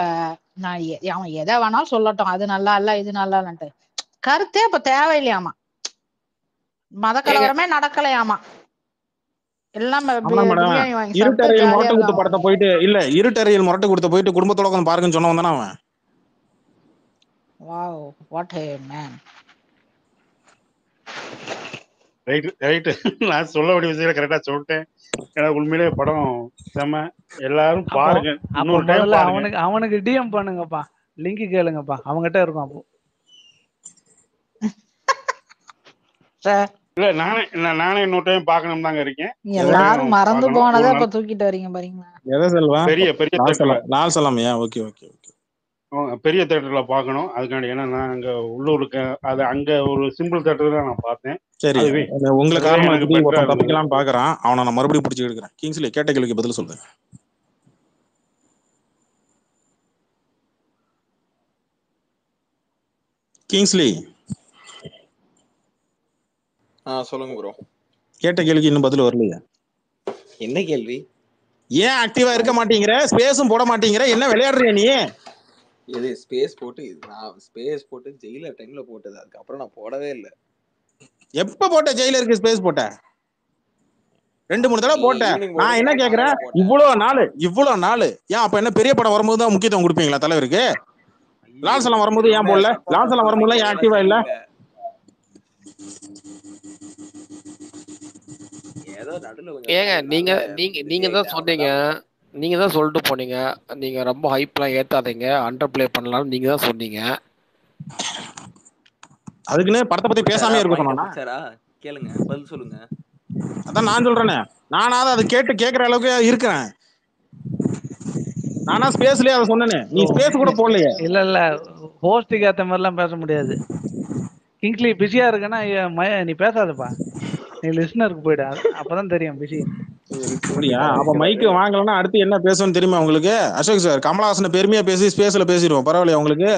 நான் அவன் எதை வேணாலும் சொல்லட்டும், அது நல்லா இல்ல இது நல்லா இல்லன்ட்டு கருத்தே இப்ப தேவையில்லையாமா. மத கலவரமே நடக்கலையாமா. இருட்டறையில் முரட்டு கொடுத்த படத்தை போயிட்டு இல்ல இருட்டறையில் முரட்டு கொடுத்த போயிட்டு குடும்பத்தோட உட்காந்து பாருங்கன்னு சொன்னவன் தானே அவன். Wow, what a man. Right. நான் சொல்ல வேண்டிய விஷயம் கரெக்டா சொல்லிட்டேன். ஏன்னா உண்மையிலே படம் செம, எல்லாரும் பாருங்க. அவனுக்கு டிஎம் பண்ணுங்கப்பா, லிங்க் கேளுங்கப்பா, அவங்ககிட்ட இருக்கும். அப்போ இல்ல நானே இன்னொரு டைம் பார்க்கணும் தாங்க இருக்கேன். எல்லாரும் மறந்து பார்க்கணும். போனதை ஒரு இப்ப நாள் தூக்கிட்டு வரீங்க பாருங்களா. எதை செல்வா? பெரிய தேட்டர்ல லால் சலாமியா? Okay okay okay. பெரிய தேட்டர்ல பார்க்கணும். அதுக்காண்டி ஏன்னா நான் அங்க உள்ளூருக்கு அது அங்க ஒரு சிம்பிள் தேட்டர் தான் நான் பார்த்தேன். சரி, அதுவே உங்களை அதுவே காரணம் எனக்கு வச்சுட்டு பெட்டரா ஒருத்தன் இருந்தது. தப்பிக்கலாம்னு பாக்குறான், அவனை நான் மறுபடியும் பிடிச்சி எடுக்கிறேன். கிங்ஸ்லி கேட்ட கேள்விக்கு பதில் சொல்லுங்க. கிங்ஸ்லி சொல்லுங்க ப்ரோ. கேட்ட கேள்விக்கு இன்னும் பதில் வரலையா? என்ன கேள்வி? ஏன் ஆக்டிவா இருக்க மாட்டேங்கிற? ஸ்பேஸும் போட மாட்டேங்கிற, என்ன விளையாடுறிய நீ? இது ஸ்பேஸ் போட்டு நான் ஸ்பேஸ் போட்டு ஜெயிலர் டைம்ல போட்டது, அதுக்கப்புறம் நான் போடவே இல்லை. எப்ப போட்ட? ஜெயிலருக்கு ஸ்பேஸ் போட்ட? 2-3 தடவை போட்டேன். நான் என்ன கேக்குறேன், இவ்வளவு நாள் ஏன் அப்ப என்ன பெரிய படம் வரும்போது தான் முக்கியத்துவம் கொடுப்பீங்களா தலைவருக்கு? லால் சலாம் வரும்போது ஏன் போடல? லால் சலாம் வரும்போது ஏன் ஆக்டிவா இல்ல? ஏங்க நீங்க தான் சொன்னீங்க, நீங்க தான் சொல்லிட்டு போனீங்க, நீங்க ரொம்ப ஹைப்லாம் ஏத்தாதீங்க, அண்டர் பிளே பண்ணலாம்னு நீங்க தான் சொன்னீங்க. அதுக்குன்னு படத்தை பத்தி பேசாமே இருக்க சொன்னா கேளுங்க, பதில் சொல்லுங்க. அதான் நான் சொல்றேனே, நானாவது அதை கேட்கிற அளவுக்கு இருக்கிறேன். நானா ஸ்பேஸ்லயே அதை சொன்னேனே, நீ ஸ்பேஸ் கூட போடலையே. இல்ல ஹோஸ்டுக்கு ஏத்த மாதிரி எல்லாம் பேச முடியாது. கிங்ஸ்லி பிஸியா இருக்குன்னா நீ பேசாதப்பா, நீ லிஸ்னருக்கு போயிடு, அப்பதான் தெரியும் பிஸி. அப்படியா? அப்ப மைக்கு வாங்கலன்னா அடுத்து என்ன பேசணும்னு தெரியுமா உங்களுக்கு? அசோக் சார், கமலஹாசன் பெருமையா பேசி ஸ்பேஸ்ல பேசிடுவோம், பரவாயில்லையா உங்களுக்கு?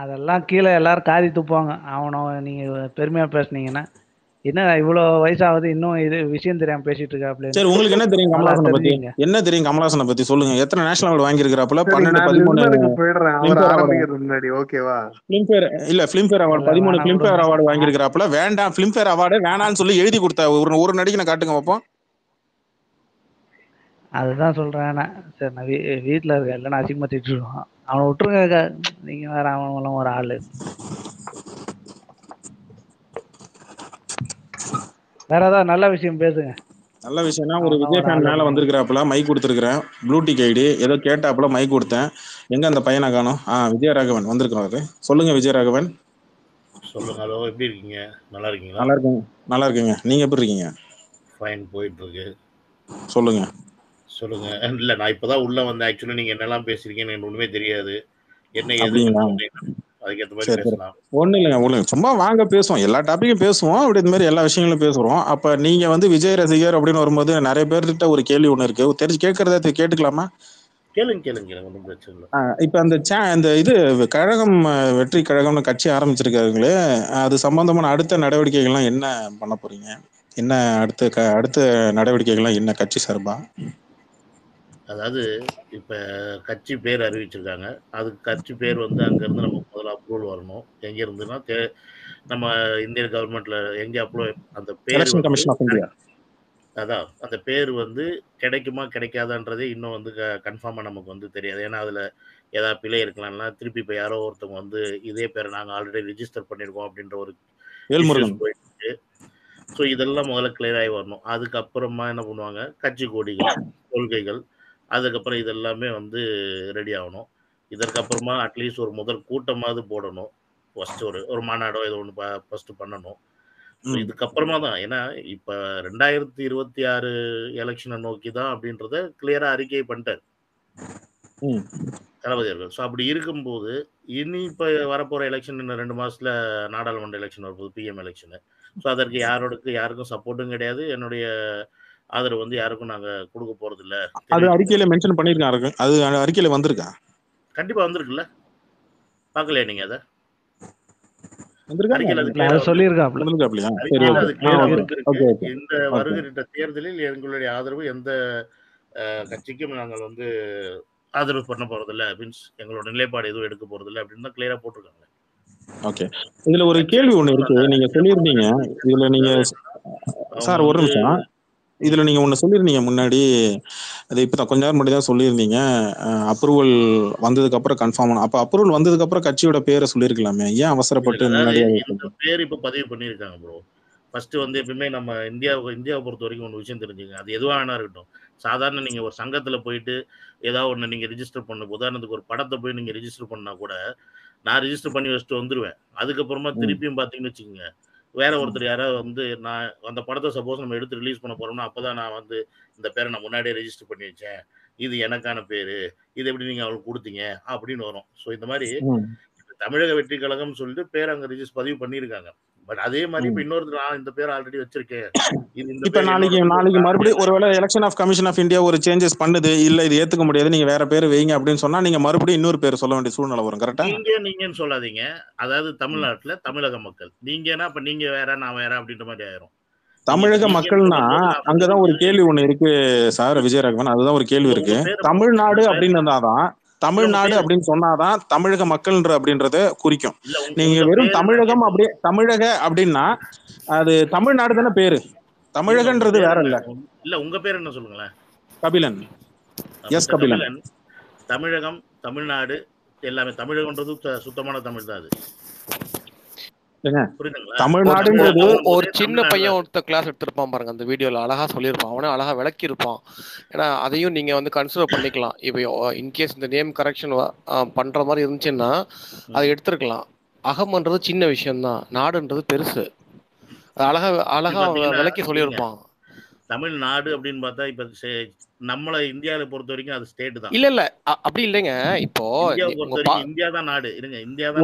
அதெல்லாம் கீழே எல்லாரும் காதி துப்புவாங்க. அவனை நீங்க பெருமையா பேசுனீங்கன்னா, என்ன இவ்வளவு வயசாவது இன்னும் இது விஷயம் தெரியாம பேசிட்டு இருக்கா அப்படின்னு. சரி, உங்களுக்கு என்ன தெரியும் கமலஹாசனை பத்தி? என்ன தெரியும் கமலஹாசனை பத்தி சொல்லுங்க. எத்தனை நேஷனல் அவார்டு வாங்கியிருக்கிறாப்புல? 12 13 போயிடுறேன் முன்னாடி. ஓகேவா? பிலிம்பேர் அவார்டு 13 பிலிம்பேர் அவார்டு வாங்கியிருக்கிறாப்புல. வேண்டாம், பிலிம்பேர் அவார்டு வேணான்னு சொல்லி எழுதி கொடுத்த ஒரு நடிகனை காட்டுங்க பார்ப்போம். அதுதான் சொல்றேன். சரி, நான் வீட்டுல இருக்க இல்லைன்னா அசிங்கமா திட்டுருவான். அவனை விட்டுருங்க, நீங்க வேற, அவன் ஒரு ஆளு. வேற ஏதாவது நல்ல விஷயம் பேசுங்க. நல்ல விஷயம்னா, ஒரு விஜய் ஃபேன் மேல வந்திருக்கிறாப்புல, மைக் கொடுத்துருக்கிறேன், ப்ளூடிக் ஐடி ஏதோ கேட்டாப்புல மைக் கொடுத்தேன். எங்க அந்த பையனை காணோம்? விஜயராகவன் வந்திருக்கிறாரு. சொல்லுங்க விஜயராகவன். சொல்லுங்க. ஹலோ, எப்படி இருக்கீங்க? நல்லா இருக்கீங்களா? நல்லா இருக்குங்க. நீங்க எப்படி இருக்கீங்க? ஃபைன், போயிட்டு இருக்கு. சொல்லுங்க. இல்ல, நான் இப்பதான் உள்ள வந்தேன். ஆக்சுவலி நீங்க என்னெல்லாம் பேசுறீங்கன்னு எனக்கு ஒண்ணுமே தெரியாது. என்ன அப்படிங்களா? அதுக்கேற்ற மாதிரி பேசலாம். ஒண்ணு இல்லைங்க, சும்மா வாங்க பேசுவோம், எல்லா டாபிக்கும் பேசுவோம், அப்படி இந்த மாதிரி எல்லா விஷயங்களும் பேசுறோம். அப்ப நீங்க வந்து விஜய் ரசிகர் அப்படின்னு வரும்போது நிறைய பேர்கிட்ட ஒரு கேள்வி ஒண்ணு இருக்கு, தெரிஞ்சு கேட்கறத கேட்டுக்கலாமா? கேளுங்க, ஒன்றும் பிரச்சனை இல்லை. இப்ப அந்த இது கழகம், வெற்றி கழகம்னு கட்சி ஆரம்பிச்சிருக்காங்களே, அது சம்பந்தமான அடுத்த நடவடிக்கைகள்லாம் என்ன பண்ண போறீங்க? என்ன அடுத்த நடவடிக்கைகள்லாம் என்ன கட்சி சார்பா? அதாவது இப்ப கட்சி பேர் அறிவிச்சிருக்காங்க. அதுக்கு கட்சி பேர் வந்து அங்க இருந்து நம்ம முதல்ல அப்ரூவல் வரணும். எங்க இருந்துன்னா நம்ம இந்தியன் கவர்மெண்ட்ல எங்க அப்ரூவல், அந்த பேர் வந்து அதான் அந்த பேர் வந்து கிடைக்குமா கிடைக்காதான்றதே இன்னும் வந்து கன்ஃபார்மா நமக்கு வந்து தெரியாது. ஏன்னா அதுல ஏதாவது பிழை இருக்கலாம்னா திருப்பி இப்போ யாரோ ஒருத்தவங்க வந்து இதே பேரை நாங்கள் ஆல்ரெடி ரிஜிஸ்டர் பண்ணியிருக்கோம் அப்படின்ற ஒரு போயிட்டு இருக்கு. ஸோ இதெல்லாம் முதல்ல கிளியர் ஆகி வரணும். அதுக்கப்புறமா என்ன பண்ணுவாங்க, கட்சி கொடிகள், கொள்கைகள், அதுக்கப்புறம் இதெல்லாமே வந்து ரெடி ஆகணும். இதற்கப்புறமா அட்லீஸ்ட் ஒரு முதல் கூட்டமாவது போடணும். ஃபர்ஸ்ட் ஒரு மாநாடோ ஏதோ ஒன்று ஃபர்ஸ்ட் பண்ணணும். ஸோ இதுக்கப்புறமா தான், ஏன்னா இப்போ 2026 எலெக்ஷனை நோக்கி தான் அப்படின்றத கிளியரா அறிக்கை பண்ணிட்டார் தளபதி அவர்கள். ஸோ அப்படி இருக்கும்போது இனி இப்போ வரப்போற எலெக்ஷன் இன்னும் 2 மாசத்துல நாடாளுமன்ற எலெக்ஷன் வரப்போகுது, பிஎம் எலெக்ஷனு. ஸோ அதற்கு யாருக்கும் சப்போர்ட்டும் கிடையாது. என்னுடைய ஆதரவு வந்து யாருக்கும் நாங்க கொடுக்க போறது இல்ல. அது அறிக்கையில மென்ஷன் பண்ணிருக்காங்க. அது அறிக்கையில வந்திருக்கா? கண்டிப்பா வந்திருக்குல்ல, பார்க்கலையா நீங்க? அதை இந்த வருகிற தேர்தலில் எங்களுடைய ஆதரவு எந்த கட்சிக்கும் நாங்கள் வந்து ஆதரவு பண்ண போறதில்ல, மீன்ஸ் எங்களோட நிலைப்பாடு எதுவும் எடுக்க போறதில்ல அப்படின்னு தான் கிளியரா போட்டிருக்காங்க. ஓகே, இதுல ஒரு கேள்வி ஒண்ணு இருக்கு. நீங்க சொல்லியிருந்தீங்க, இதுல நீங்க சார் ஒரு நிமிஷம், இதுல நீங்க ஒண்ணு சொல்லியிருந்தீங்க முன்னாடி, அது இப்பதான் கொஞ்ச நேரம் முன்னாடி தான் சொல்லியிருந்தீங்க, அப்ரூவல் வந்ததுக்கு அப்புறம் கன்ஃபார்ம் ஆகும். அப்ப அப்ரூவல் வந்ததுக்கு அப்புறம் கட்சியோட பேரை சொல்லியிருக்கலாமே, ஏன் அவசரப்பட்டு முன்னாடி? இந்த பேர் இப்ப பதிவு பண்ணிருக்காங்க ப்ரோ. ஃபர்ஸ்ட் வந்து எப்பவுமே நம்ம இந்தியாவை பொறுத்த வரைக்கும் ஒரு விஷயம் தெரிஞ்சுங்க, அது எதுவானா இருக்கட்டும், சாதாரண நீங்க ஒரு சங்கத்துல போயிட்டு ஏதாவது ஒண்ணு நீங்க ரிஜிஸ்டர் பண்ண, உதாரணத்துக்கு ஒரு படத்தை போய் நீங்க ரிஜிஸ்டர் பண்ணா கூட நான் ரிஜிஸ்டர் பண்ணி வச்சுட்டு வந்துருவேன். அதுக்கப்புறமா திருப்பியும் பாத்தீங்கன்னு வச்சுக்கோங்க, வேற ஒருத்தர் யாராவது வந்து நான் அந்த படத்தை சப்போஸ் நம்ம எடுத்து ரிலீஸ் பண்ண போறோம்னா அப்பதான் நான் வந்து இந்த பேரை நான் முன்னாடியே ரெஜிஸ்டர் பண்ணி வச்சேன், இது எனக்கான பேரு, இது எப்படி நீங்க அவளுக்கு கொடுத்தீங்க அப்படின்னு வரும். ஸோ இந்த மாதிரி தமிழக வெற்றி கழகம் சொல்லிட்டு பேர் அங்க பதிவு பண்ணியிருக்காங்க. பட் அதே மாதிரி இப்ப இன்னொருத்தர் நான் இந்த பேர் ஆல்ரெடி வச்சிருக்கேன், இப்ப நாளைக்கு மறுபடியும் ஒருவேளை election of commission of India ஒரு சேஞ்சஸ் பண்ணுது, இல்ல இது ஏத்துக்க முடியாது, நீங்க வேற பேர் வைங்க அப்படின்னு சொன்னா நீங்க மறுபடியும் இன்னொரு பேர் சொல்ல வேண்டிய சூழ்நிலை வரும். கரெக்டா? நீங்கன்னு சொல்லாதீங்க. அதாவது தமிழ்நாட்டுல தமிழக மக்கள் நீங்கன்னா அப்ப நீங்க வேற நான் வேற அப்படின்ற மாதிரி ஆயிரும். தமிழக மக்கள்னா அங்கதான் ஒரு கேள்வி ஒண்ணு இருக்கு சார் விஜயராகவன், அதுதான் ஒரு கேள்வி இருக்கு. தமிழ்நாடு அப்படின்னு இருந்தாதான், தமிழ்நாடு அப்படின்னு சொன்னாதான் தமிழக மக்கள்ன்ற அப்படின்றத குறிக்கும். நீங்க வெறும் தமிழகம் அப்படியே தமிழக அப்படின்னா அது தமிழ்நாடு தானே பேரு, தமிழகன்றது வேற இல்ல. இல்ல உங்க பேர் என்ன சொல்லுங்களேன்? கபிலன். எஸ் கபிலன். தமிழகம் தமிழ்நாடு எல்லாமே தமிழகம்ன்றது சுத்தமான தமிழ் தான். அது தமிழ்நாடுன்றது ஒரு சின்ன பையன் ஒருத்த கிளாஸ் எடுத்திருப்பான் பாருங்க, அந்த வீடியோல அழகா சொல்லியிருப்பான், அவனே அழகா விளக்கி இருப்பான். ஏன்னா அதையும் நீங்க வந்து கன்சிடர் பண்ணிக்கலாம். இப்போ இன்கேஸ் இந்த நேம் கரெக்ஷன் பண்ற மாதிரி இருந்துச்சுன்னா அதை எடுத்துருக்கலாம். அகம்ன்றது சின்ன விஷயம்தான், நாடுன்றது பெருசு. அழகா விளக்கி சொல்லியிருப்பான். தமிழ்நாடு அப்படின்னு பார்த்தா இப்ப நம்மள இந்தியாவில பொறுத்த வரைக்கும் அது ஸ்டேட் தான். இல்ல அப்படி இல்லைங்க. இப்போ இந்தியா தான் நாடு. இருங்க, இந்தியா தான்.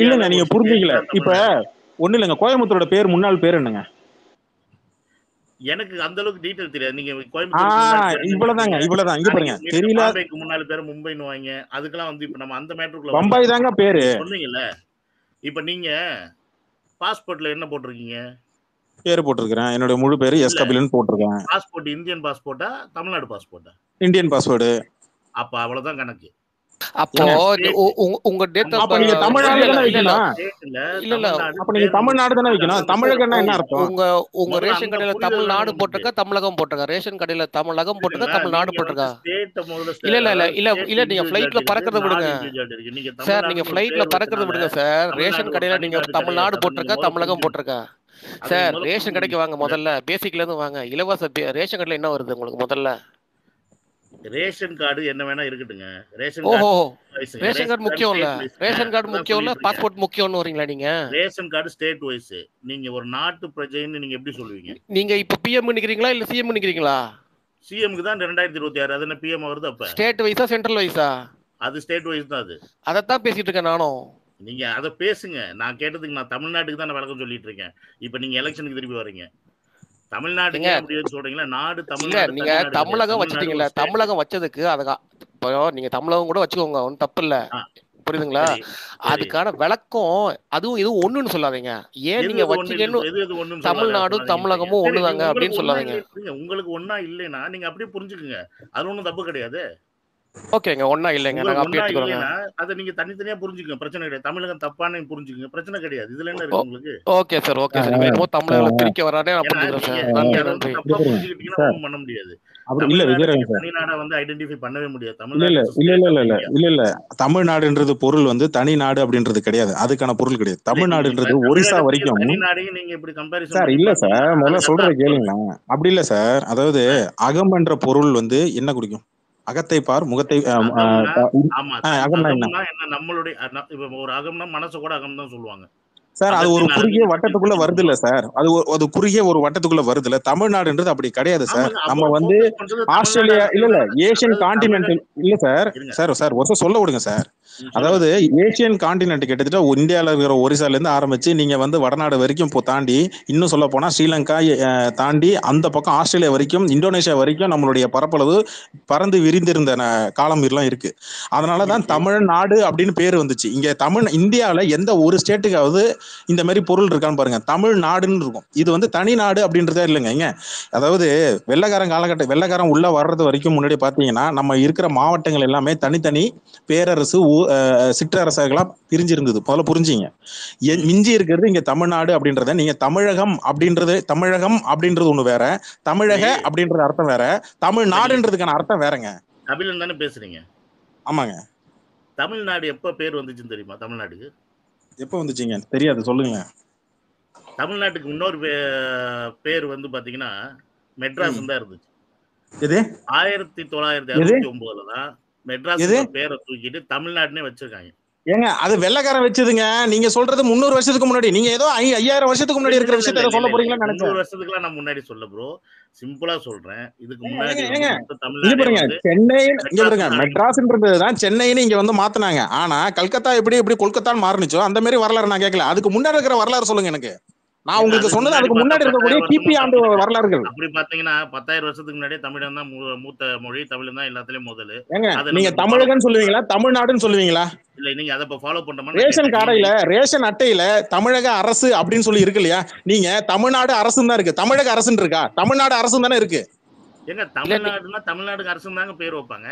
இல்லங்க நீங்க புரிஞ்சுக்கல. இப்ப ஒண்ணு இல்லங்க, கோயம்புத்தூரோட பேர் முன்னாள் பேர் என்னங்க? எனக்கு அந்த அளவுக்கு டீடைல் தெரியாது. நீங்க கோயம்புத்தூர் இவ்வளவுதான் இங்க பாருங்க, தெரியல. முன்னாள் பேர் மும்பைன்னு வாங்க, அதுக்கெல்லாம் வந்து இப்ப நம்ம அந்த மேட்டருக்குள்ள பம்பாய் தாங்க பேரு சொன்னீங்கல்ல. இப்ப நீங்க பாஸ்போர்ட்ல என்ன போட்டிருக்கீங்க? பேரு போட்டிருக்கேன், என்னோட முழு பேரு எஸ் கபிலன் போட்டிருக்கேன். பாஸ்போர்ட் இந்தியன் பாஸ்போர்ட்டா தமிழ்நாடு பாஸ்போர்ட்டா? Indian passport. அப்ப அவ்வளவுதான் கணக்கு. அப்போ உங்க டேட் ஆஃப் பர்த் நீங்க தமிழ்நாடு தான வைக்கணும். இல்ல அப்ப நீங்க தமிழ்நாடு தான வைக்கணும். தமிழகம்னா என்ன அர்த்தம்? உங்க ரேஷன் கடையில தமிழ்நாடு போட்டுக்க, தமிழகம் போட்டுக்க. ரேஷன் கடையில தமிழகம் போட்டுக்க, தமிழ்நாடு போட்டுக்க. இல்ல நீங்க ஃளைட்ல பறக்கறத விடுங்க சார், நீங்க ஃளைட்ல பறக்கறத விடுங்க சார். ரேஷன் கடையில நீங்க தமிழ்நாடு போட்டுக்க, தமிழகம் போட்டுக்க சார். ரேஷன் கடைக்கு வாங்க, முதல்ல பேசிக்ல இருந்து வாங்க. இலவச ரேஷன் கடையில என்ன வருது உங்களுக்கு? முதல்ல ரேஷன் கார்டு என்ன வேணா இருக்கட்டுங்க. ரேஷன் கார்டு முக்கியம் இல்ல, ரேஷன் கார்டு முக்கியம் இல்ல, பாஸ்போர்ட் முக்கியம்னு வரீங்களா நீங்க? Ration card state wise. நீங்க ஒரு நாட்டு பிரஜைன்னு நீங்க எப்படி சொல்லுவீங்க? நீங்க இப்ப பிஎம் நிக்கிறீங்களா இல்ல சிஎம் நிக்கிறீங்களா? சிஎம்க்கு தான் 2026. அது என்ன பிஎம் வருது? அப்ப ஸ்டேட் வைஸா சென்ட்ரல் வைஸா? அது ஸ்டேட் வைஸ் தான். அது அதத்தான் பேசிட்டு இருக்கேன் நானும். நீங்க அதை பேசுங்க. நான் கேட்டதுக்கு நான் தமிழ்நாட்டுக்கு தான் விளக்கம் சொல்லிட்டு இருக்கேன். இப்ப நீங்க எலெக்ஷனுக்கு திருப்பி வரீங்க. தமிழ்நாட்டுக்கு அப்படின்னு சொல்றீங்களா? நாடு தமிழ்நாடு. நீங்க தமிழகம் வச்சிட்டீங்கல்ல, தமிழகம் வச்சதுக்கு இப்போ நீங்க தமிழகம் கூட வச்சுக்கோங்க, ஒன்றும் தப்பு இல்ல, புரியுதுங்களா? அதுக்கான விளக்கம் அதுவும் இதுவும் ஒண்ணுன்னு சொல்லாதீங்க. ஏன் நீங்க வச்சீங்கன்னு தமிழ்நாடும் தமிழகமும் ஒண்ணுதாங்க அப்படின்னு சொல்லாதீங்க. உங்களுக்கு ஒன்னா இல்லைன்னா நீங்க அப்படியே புரிஞ்சுக்குங்க, அது ஒண்ணும் தப்பு கிடையாது. ஓகேங்க, ஒண்ணா இல்லைங்க, நாங்க அப்படியே எடுத்துக்கிறோங்க. அதை நீங்க தனித்தனியா புரிஞ்சுக்கங்க, பிரச்சனை கிடையாது. தமிழகம் தப்பானு புரிஞ்சுக்கங்க, பிரச்சனை கிடையாது. இதுல என்ன இருக்கு உங்களுக்கு? Okay sir, okay sir. இப்போ தமிழகம் பிரிக்க வரானே நான் புரிஞ்சுக்கிறேன் சார். நன்றி. தப்பா புரிஞ்சுக்கிட்டீங்கன்னா ஒண்ணும் பண்ண முடியாது. இல்ல விஜயராகவன் சார், தனிநாடை வந்து ஐடென்டிஃபை பண்ணவே முடியாது. இல்ல தமிழ்நாடுன்றது பொருள் வந்து தனி நாடு அப்படின்றது கிடையாது. அதுக்கான பொருள் கிடையாது. தமிழ்நாடுன்றது ஒரிசா வரைக்கும். நீங்க இப்படி கம்பேரிசன் சார் இல்ல சார், முதல்ல சொல்றத கேளுங்க. அப்படி இல்ல சார், அதாவது அகம் என்ற பொருள் வந்து என்ன குறிக்கும்? அகத்தை பார் முகத்தை. நம்மளுடைய ஒரு அகம்னா மனசு கூட அகம் தான் சொல்லுவாங்க சார். அது ஒரு குறுகிய வட்டத்துக்குள்ள வருது இல்ல சார், அது குறுகிய ஒரு வட்டத்துக்குள்ள வருது இல்ல. தமிழ்நாடுன்றது அப்படி கிடையாது சார். நம்ம வந்து ஆஸ்திரேலியா இல்ல ஏசியன் கான்டினென்ட் இல்ல சார். சார் ஒரு சொல்ல விடுங்க சார். அதாவது ஏசியன் கான்டினென்ட் கிட்டத்தட்ட இந்தியாவில இருக்கிற ஒரிசால இருந்து ஆரம்பிச்சு நீங்க வந்து வடநாடு வரைக்கும் தாண்டி, இன்னும் சொல்ல போனா ஸ்ரீலங்கா தாண்டி அந்த பக்கம் ஆஸ்திரேலியா வரைக்கும், இந்தோனேஷியா வரைக்கும் நம்மளுடைய பரப்பளவு பறந்து விரிந்திருந்த காலம் எல்லாம் இருக்கு. அதனாலதான் தமிழ்நாடு அப்படின்னு பேர் வந்துச்சு. இங்க இந்தியாவில எந்த ஒரு ஸ்டேட்டுக்காவது இந்த மாதிரி பொருள் இருக்கான்னு பாருங்க. தமிழ்நாடுன்னு இருக்கும். இது வந்து தனி நாடு அப்படின்றதே இல்லைங்க. அதாவது வெள்ளக்காரன் உள்ள வர்றது வரைக்கும் முன்னாடி பாத்தீங்கன்னா நம்ம இருக்கிற மாவட்டங்கள் எல்லாமே தனித்தனி பேரரசு சிற்றரசர்களா பிரிஞ்சிருந்தது. முதல்ல புரிஞ்சிங்க. மிஞ்சி இருக்கிறது இங்க தமிழ்நாடு அப்படின்றத. நீங்க தமிழகம் அப்படின்றது ஒண்ணு வேற, தமிழக அப்படின்றது அர்த்தம் வேற, தமிழ்நாடுன்றதுக்கான அர்த்தம் வேறங்க. கபிலன் தானே பேசுறீங்க? ஆமாங்க. தமிழ்நாடு எப்ப பேர் வந்துச்சுன்னு தெரியுமா? தமிழ்நாடுக்கு எப்ப வந்துச்சுங்க தெரியாது, சொல்லுங்க. தமிழ்நாட்டுக்கு இன்னொரு பேர் வந்து பாத்தீங்கன்னா மெட்ராஸ் தான் இருந்துச்சு. இது 1969 தான் மெட்ராஸ் பேரை தூக்கிட்டு தமிழ்நாடுனே வச்சிருக்காங்க. ஏங்க அது வெள்ளக்காரன் வச்சதுங்க. நீங்க சொல்றது 300 வருஷத்துக்கு முன்னாடி. நீங்க ஏதோ 5000 வருஷத்துக்கு முன்னாடி இருக்கிற விஷயத்த ஏதோ சொல்ல போறீங்களான்னு நினைச்சேன். 300 வருஷத்துக்குலாம் நான் முன்னாடி சொல்ல ப்ரோ. சிம்பிளா சொல்றேன். இதுக்கு முன்னாடி ஏங்க மொத்த இங்க தமிழ்நாடே பாருங்க, வந்து சென்னை இங்க பாருங்க, மெட்ராஸ் மெட்ராஸ்ன்றதுதான் சென்னைன்னு இங்க வந்து மாத்துனாங்க. ஆனா கல்கத்தா எப்படி கொல்கத்தான்னு மாறுனுச்சோ அந்த மாதிரி வரலாறு நான் கேட்கல. அதுக்கு முன்னாடி இருக்கிற வரலாறு சொல்லுங்க எனக்கு. நான் ஏங்க உங்களுக்கு அதுக்கு சொன்னது முன்னாடி அதுக்கு பார்த்தா முன்னாடி 10,000 இருக்கக்கூடிய கிபி வருஷமா ஆண்டு வரலாறுகள். அப்படி பாத்தீங்கன்னா 10,000 வருஷத்துக்கு முன்னாடி தமிழன் தான் மூத்த மொழி. தமிழ் தான் எல்லாத்துலயும் முதல்ல. ஏங்க அதை நீங்க நம்ம ஃபாலோ தமிழகன்னு சொல்லுவீங்களா தமிழ்நாடுன்னு சொல்லுவீங்களா? இல்ல நீங்க அதை ஃபாலோ பண்றோமா? ரேஷன் கடையில ரேஷன் அட்டையில தமிழக அரசு அப்படின்னு சொல்லி இருக்கு இல்லையா? நீங்க தமிழ்நாடு அரசுன்னு தான் இருக்கு, தமிழக அரசுன்னு இருக்கா? தமிழ்நாடு அரசு தானே இருக்கு. ஏங்க தமிழ்நாடுன்னா தமிழ்நாடு அரசு தாங்க பேர் வைப்பாங்க.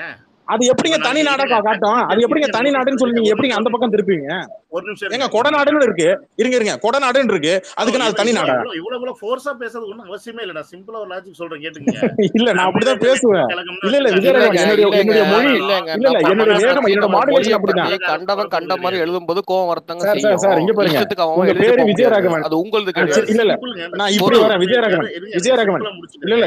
அது எப்படிங்க தனி நாடா காட்டும்? அது எப்படிங்க தனி நாடுன்னு சொல்லி நீங்க எப்படிங்க அந்த பக்கம் திருப்பீங்க? ஒரு நிமிஷம் ஏங்க கொடநாடுன்னு இருக்கு, இருங்க கொடநாடுன்னு இருக்கு, அதுக்கு நான் தனி நாடா? இவ்வளவு ஃபோர்ஸா பேசுறது ஒண்ணும் அவசியமே இல்ல. நான் சிம்பிளா ஒரு லாஜிக் சொல்றேன், கேட்டுக்கங்க. இல்ல நான் அப்படிதான் பேசுவேன். இல்ல விஜயராகவன், என்னுடைய மொழி என்னுடைய வேகம், என்னோட மாடுலேஷன் அப்படிதான். கண்டவன் கண்ட மாதிரி எழுதும்போது கோவம் வரத்தாங்க செய்யும். சார் இங்க பாருங்க, உங்க பேரு விஜயராகவன். அது உங்களுக்கு கிடையாது. இல்ல நான் இப்படி வரேன். விஜயராகவன் இல்ல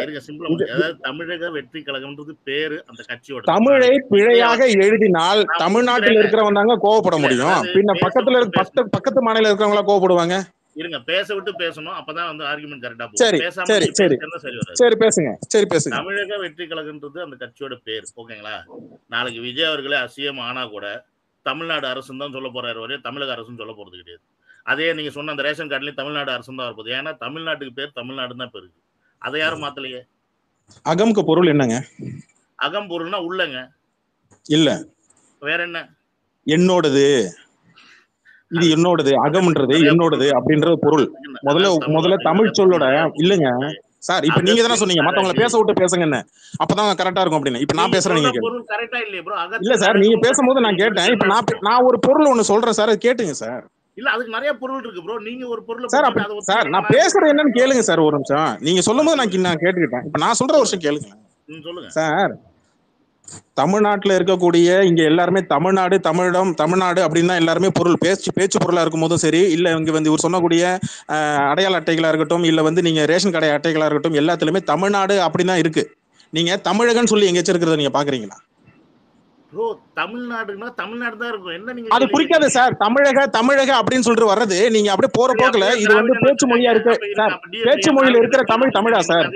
அதாவது தமிழக வெற்றி கழகம்ன்றது பேரு அந்த கட்சியோட. தமிழை பிழையாக எழுதினால் தமிழ்நாட்டில் இருக்கிறவங்க தாங்க கோவப்பட முடியும். பின்ன பக்கத்து மாநில இருக்கிறவங்களா கோவப்படுவாங்க? இருங்க, பேச விட்டு பேசணும், அப்பதான் வந்து ஆர்குமெண்ட் கரெக்டா போகும். சரி பேசுங்க. தமிழக வெற்றி கழகம்ன்றது அந்த கட்சியோட பேர், ஓகேங்களா? நாளைக்கு விஜய் அவர்களே அசிஎம் ஆனா கூட தமிழ்நாடு அரசுன்னு தான் சொல்ல போறாரு, வரைய தமிழக அரசுன்னு சொல்ல போறது கிடையாது. அதே நீங்க சொன்ன அந்த ரேஷன் கார்டுலயும் தமிழ்நாடு அரசு தான் வரப்போகுது. ஏன்னா தமிழ்நாட்டுக்கு பேர் தமிழ்நாடு தான் பேருக்கு. அதை யாரும் மாத்தலையே. அகம்க்கு பொருள் என்னங்க? அகம் பொருள்னா உள்ளங்க இல்ல, வேற என்ன? என்னோடது, இது என்னோடது, அகம்ன்றது என்னோடது அப்படின்றது பொருள். முதல்ல தமிழ் சொல்லோட இல்லங்க சார். இப்ப நீங்க தானே சொன்னீங்க மத்தவங்களை பேச விட்டு பேசுங்கன்னு, அப்பதான் கரெக்டா இருக்கும் அப்படின்னு. இப்ப நான் பேசுறேன், நீங்க இல்ல சார். நீங்க பேசும்போது நான் கேட்டேன். இப்ப நான் ஒரு பொருள் ஒண்ணு சொல்றேன் சார், அது கேட்டுங்க சார். இல்ல அதுக்கு நிறைய பொருள் இருக்கு ப்ரோ. நீங்க ஒரு பொருள் சார் நான் பேசுறது என்னன்னு கேளுங்க சார். ஒரு நிமிஷம் நீங்க சொல்லும் போது நான் கேட்டுக்கிட்டேன். இப்ப நான் சொல்ற ஒரு விஷயம் கேளுங்க சார். தமிழ்நாட்டுல இருக்கக்கூடிய இங்க எல்லாருமே தமிழ்நாடு, தமிழ்நாடு அப்படின்னு தான் எல்லாருமே பொருள் பேச்சு பொருளா இருக்கும் போதும் சரி, இல்ல இங்க வந்து இவர் சொன்னக்கூடிய அடையாள அட்டைகளா இருக்கட்டும், இல்ல வந்து நீங்க ரேஷன் கடை அட்டைகளா இருக்கட்டும், எல்லாத்துலயுமே தமிழ்நாடு அப்படின்னு தான் இருக்கு. நீங்க தமிழகன்னு சொல்லி எங்க வச்சிருக்கிறத நீங்க பாக்குறீங்களா? ப்ரோ தமிழ்நாடுன்னா தமிழ்நாடு தான் இருக்கும். என்ன நீங்க அது குறிக்காது சார். தமிழக அப்படின்னு சொல்லிட்டு வர்றது நீங்க அப்படியே போற போக்குல இது வந்து பேச்சு மொழியா இருக்கு சார். பேச்சு மொழியில இருக்கிற தமிழா சார்?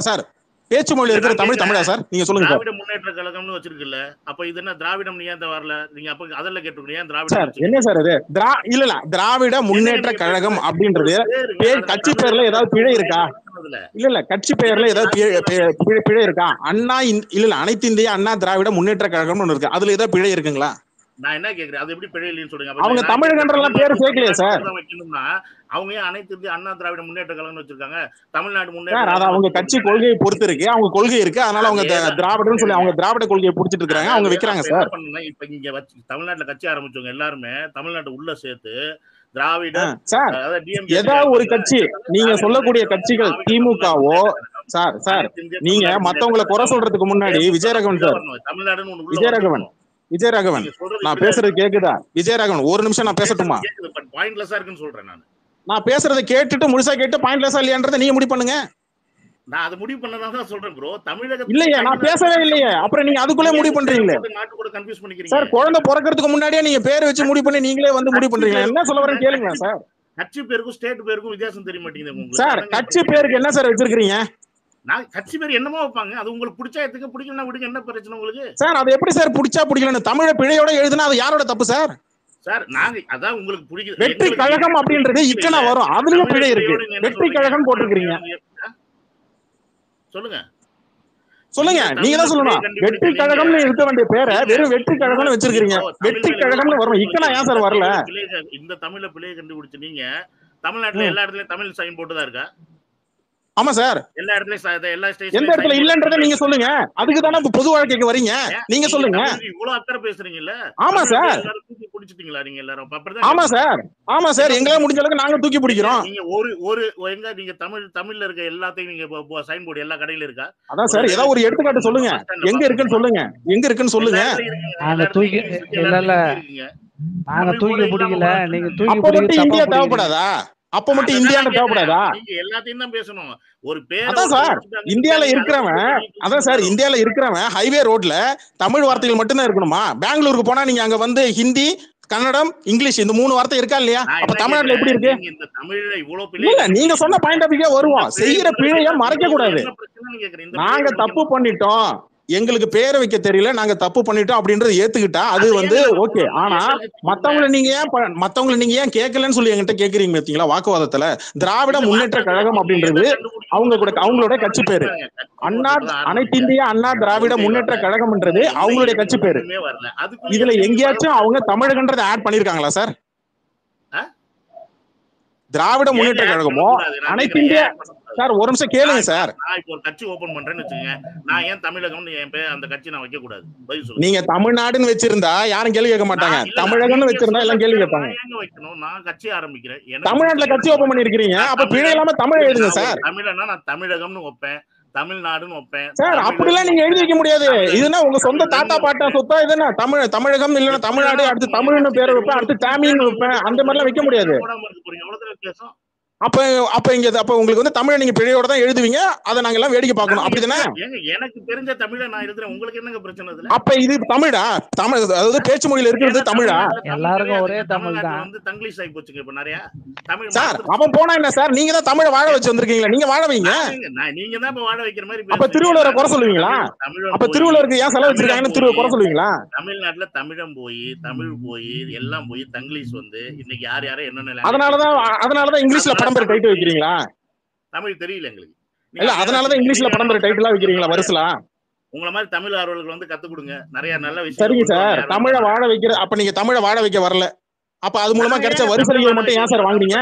சார் பேச்சு மொழியில இருக்கிற தமிழா சார்? நீங்க சொல்லுங்க. திராவிட முன்னேற்ற கழகம்னு வச்சிருக்குல்ல, அப்ப இது என்ன திராவிடம்? நீ ஏன் வரல? நீங்க அப்ப அதெல்லாம் கேட்டுக்கீங்க. ஏன் திராவிடம் என்ன சார் இது? இல்ல திராவிட முன்னேற்ற கழகம் அப்படின்றது கட்சி பேர்ல ஏதாவது பிழை இருக்கா? இல்ல கட்சி பெயர்ல ஏதாவது பிழை இருக்கா? அண்ணா இல்ல அனைத்து இந்திய அண்ணா திராவிட முன்னேற்ற கழகம்னு ஒண்ணு இருக்கு, அதுல ஏதாவது பிழை இருக்குங்களா? நான் என்ன கேக்குறேன், அது எப்படி பிழை இல்லைன்னு சொல்றீங்க? அவங்க தமிழகன்றலாம் பேரு சேர்க்கலையே சார். அவங்க ஏன் அனைத்து இந்திய அண்ணா திராவிட முன்னேற்ற கழகம்னு வச்சிருக்காங்க? தமிழ்நாடு முன்னேற்ற அது அவங்க கட்சி கொள்கையை பொறுத்து இருக்கு. அவங்க கொள்கை இருக்கு, அதனால அவங்க திராவிடன்னு சொல்லி அவங்க திராவிட கொள்கையை புடிச்சிட்டு இருக்காங்க, அவங்க வைக்கிறாங்க சார். இப்ப இங்க வச்சு தமிழ்நாட்டுல கட்சி ஆரம்பிச்சவங்க எல்லாருமே தமிழ்நாட்டை உள்ள சேர்த்து திராவிட சார் ஏதாவது ஒரு கட்சி, நீங்க சொல்லக்கூடிய கட்சிகள் திமுகவோ சார் நீங்க மத்தவங்களை குறை சொல்றதுக்கு முன்னாடி விஜயராகவன் சார், விஜயராகவன் நான் பேசுறது கேக்குதா? விஜயராகவன் ஒரு நிமிஷம் நான் பேசட்டுமா? பாயிண்ட்லெஸ்ஸா இருக்குன்னு சொல்றேன். நான் பேசுறதை கேட்டுட்டு முழுசா கேட்டு பாயிண்ட்லெஸ்ஸா இல்லையான்றதை நீங்க முடிவு பண்ணுங்க. நான் அதை முடிவு பண்ணதான் சொல்றேன் ப்ரோ. தமிழக இல்லையா நான் பேசவே இல்லையே, அப்புறம் நீங்க அதுக்குள்ளே முடிவு பண்றீங்களே சார். குழந்தை பிறக்கிறதுக்கு முன்னாடியே நீங்க பேர் வச்சு முடிவு பண்ணி நீங்களே வந்து முடிவு பண்றீங்களா? என்ன சொல்ல வரேன்னு கேளுங்க சார். கட்சி பேருக்கும் ஸ்டேட் பேருக்கும் வித்தியாசம் தெரிய மாட்டேங்குது உங்களுக்கு சார். கட்சி பேருக்கு என்ன சார் வச்சிருக்கீங்க? நான் கட்சி பேர் என்னமோ வைப்பாங்க, அது உங்களுக்கு பிடிச்சா எடுத்துக்க, பிடிக்கலனா விடுங்க. என்ன பிரச்சனை உங்களுக்கு சார்? அது எப்படி சார் பிடிச்சா பிடிக்கலன்னு தமிழ பிழையோட எழுதுனா அது யாரோட தப்பு சார்? சார் நாங்க அதான் உங்களுக்கு பிடிக்குது. வெற்றி கழகம் அப்படின்றது இக்கனா வரும், அதுலயும் பிழை இருக்கு. வெற்றி கழகம் போட்டிருக்கீங்க, சொல்லுங்க நீங்க தான் சொல்லணும். வெற்றி கழகம்னு இருக்க வேண்டிய பேரை வெறும் வெற்றி கழகம்னு வச்சிருக்கீங்க. வெற்றி கழகம்னு வரும், இக்கனா ஏன் சார் வரல? இந்த தமிழ்ல பிழையை கண்டுபிடிச்சு நீங்க தமிழ்நாட்டுல எல்லா இடத்துலயும் தமிழ் சைன் போட்டுதான் இருக்கா? ஆமா சார். எல்லா இடத்துலயும் எல்லா ஸ்டேஷன்லயும் எந்த இடத்துல இல்லன்றதை நீங்க சொல்லுங்க. அதுக்கு தானே பொது வாழ்க்கைக்கு வரீங்க, நீங்க சொல்லுங்க. இவ்வளவு அக்கறை பேசுறீங்கல்ல? ஆமா சார். தூக்கி பிடிச்சிட்டீங்களா நீங்க எல்லாரும்? ஆமா சார், ஆமா சார். எங்களால முடிஞ்ச அளவுக்கு நாங்க தூக்கி பிடிக்கிறோம். நீங்க எங்க நீங்க தமிழ்ல இருக்க எல்லாத்தையும் நீங்க சைன் போர்டு எல்லா கடையில இருக்கா? அதான் சார், ஏதாவது ஒரு எடுத்துக்காட்டு சொல்லுங்க. எங்க இருக்குன்னு சொல்லுங்க, எங்க இருக்குன்னு சொல்லுங்க. நாங்க தூக்கி இல்ல நாங்க தூக்கி பிடிக்கல, நீங்க தூக்கி பிடிக்க இந்தியா தேவைப்படாதா? அப்ப மட்டும் இந்தியான்னு தேவைப்படாதா? நீங்க எல்லாத்தையும் தான் பேசணும். ஒரு பேரை அதான் சார் இந்தியால இருக்கிறவன், அதான் சார் இந்தியால இருக்கிறவன் ஹைவே ரோட்ல தமிழ் வார்த்தைகள் மட்டும்தான் இருக்கணுமா? பெங்களூருக்கு போனா நீங்க அங்க வந்து ஹிந்தி, கன்னடம், இங்கிலீஷ் இந்த 3 வார்த்தை இருக்கா இல்லையா? அப்ப தமிழ்நாட்டுல எப்படி இருக்கு? இந்த தமிழ்ல இவ்வளவு இல்ல நீங்க சொன்ன பாயிண்ட் ஆஃப் வியூ வருவோம். செய்யற பிழைய மறைக்க கூடாது. நாங்க தப்பு பண்ணிட்டோம், எங்களுக்கு பேரை வைக்க தெரியல, நாங்க தப்பு பண்ணிட்டோம் அப்படின்றது ஏத்துக்கிட்டா அது வந்து ஓகே. ஆனா மத்தவங்களை நீங்க ஏன் கேட்கலன்னு சொல்லி என்கிட்ட கேக்குறீங்க பாத்தீங்களா வாக்குவாதத்துல? திராவிட முன்னேற்ற கழகம் அப்படின்றது அவங்களோட கட்சி பேரு. அனைத்து இந்திய அண்ணா திராவிட முன்னேற்ற கழகம்ன்றது அவங்களுடைய கட்சி பேரு. இதுல எங்கேயாச்சும் அவங்க தமிழகன்றதை ஆட் பண்ணிருக்காங்களா சார்? திராவிட முன்னேற்ற கழகமோ அனைத்து இந்திய சார் ஒரு நிமிஷம் கேளுங்க சார். நான் இப்போ ஒரு கட்சி ஓபன் பண்றேன்னு வச்சுக்கோங்க, நான் ஏன் தமிழகம்னு என் பேர் அந்த கட்சி நான் வைக்க கூடாது? பதில் சொல்லுங்க. நீங்க தமிழ்நாடுன்னு வச்சிருந்தா யாரும் கேள்வி கேட்க மாட்டாங்க, தமிழகம்னு வச்சிருந்தா எல்லாம் கேள்வி கேட்பாங்க. எங்க வைக்கணும்? நான் கட்சி ஆரம்பிக்கிறேன், தமிழ்நாட்டுல கட்சி ஓபன் பண்ணிருக்கீங்க, அப்ப பிழை இல்லாம தமிழ் எழுதுங்க சார். தமிழனா நான் தமிழகம்னு வைப்பேன், தமிழ்நாடுன்னு வைப்பேன் சார். அப்படிலாம் நீங்க எழுதி வைக்க முடியாது. இதுனா உங்க சொந்த தாத்தா பாட்டா சொத்தா? இதுனா தமிழகம் இல்லைன்னா தமிழ்நாடு, அடுத்து தமிழ்னு பேரை வைப்பேன், அடுத்து தாமின்னு வைப்பேன், அந்த மாதிரிலாம் வைக்க முடியாது. அப்ப உங்களுக்கு வந்து தமிழை நீங்க பிழையோட தான் எழுதுவீங்க, அதை நாங்க எல்லாம் வேடிக்கை பார்க்கணும், அப்படிதானே? எனக்கு தெரிஞ்ச தமிழை நான் எழுதுறேன், உங்களுக்கு என்னங்க பிரச்சனை இதுல? அப்ப இது தமிழா? தமிழ் அதாவது பேச்சு மொழியில இருக்கிறது தமிழா? எல்லாருக்கும் ஒரே தமிழ் தான். வந்து தங்கிலீஷ் ஆகி போச்சுங்க இப்ப நிறைய தமிழ் சார். அவன் போனா என்ன சார்? நீங்க தான் தமிழை வாழ வச்சு வந்திருக்கீங்களா, நீங்க வாழ வைங்க. நீங்க தான் இப்ப வாழ வைக்கிற மாதிரி. அப்ப திருவள்ளுவரை குறை சொல்லுவீங்களா? அப்ப திருவள்ளுவருக்கு ஏன் செலவு வச்சிருக்காங்கன்னு குறை சொல்லுவீங்களா? தமிழ்நாட்டுல தமிழம் போய் தமிழ் போய் எல்லாம் போய் தங்கிலீஷ் வந்து இன்னைக்கு யார் யாரும் என்னென்ன, அதனாலதான் இங்கிலீஷ்ல படம் பேர் டைட்டில் வைக்கிறீங்களா? தமிழ் தெரியல எங்களுக்கு. இல்ல அதனாலதான் இங்கிலீஷ்ல படம் பேர் டைட்டிலா வைக்கிறீங்களா வருஷலா? உங்களை மாதிரி தமிழ் ஆர்வலர்கள் வந்து கத்து கொடுங்க, நிறைய நல்ல விஷயம். சரிங்க சார், தமிழை வாழ வைக்கிற, அப்ப நீங்க தமிழை வாழ வைக்க வரல, அப்ப அது மூலமா கிடைச்ச வரி சலுகையை மட்டும் ஏன் சார் வாங்குனீங்க?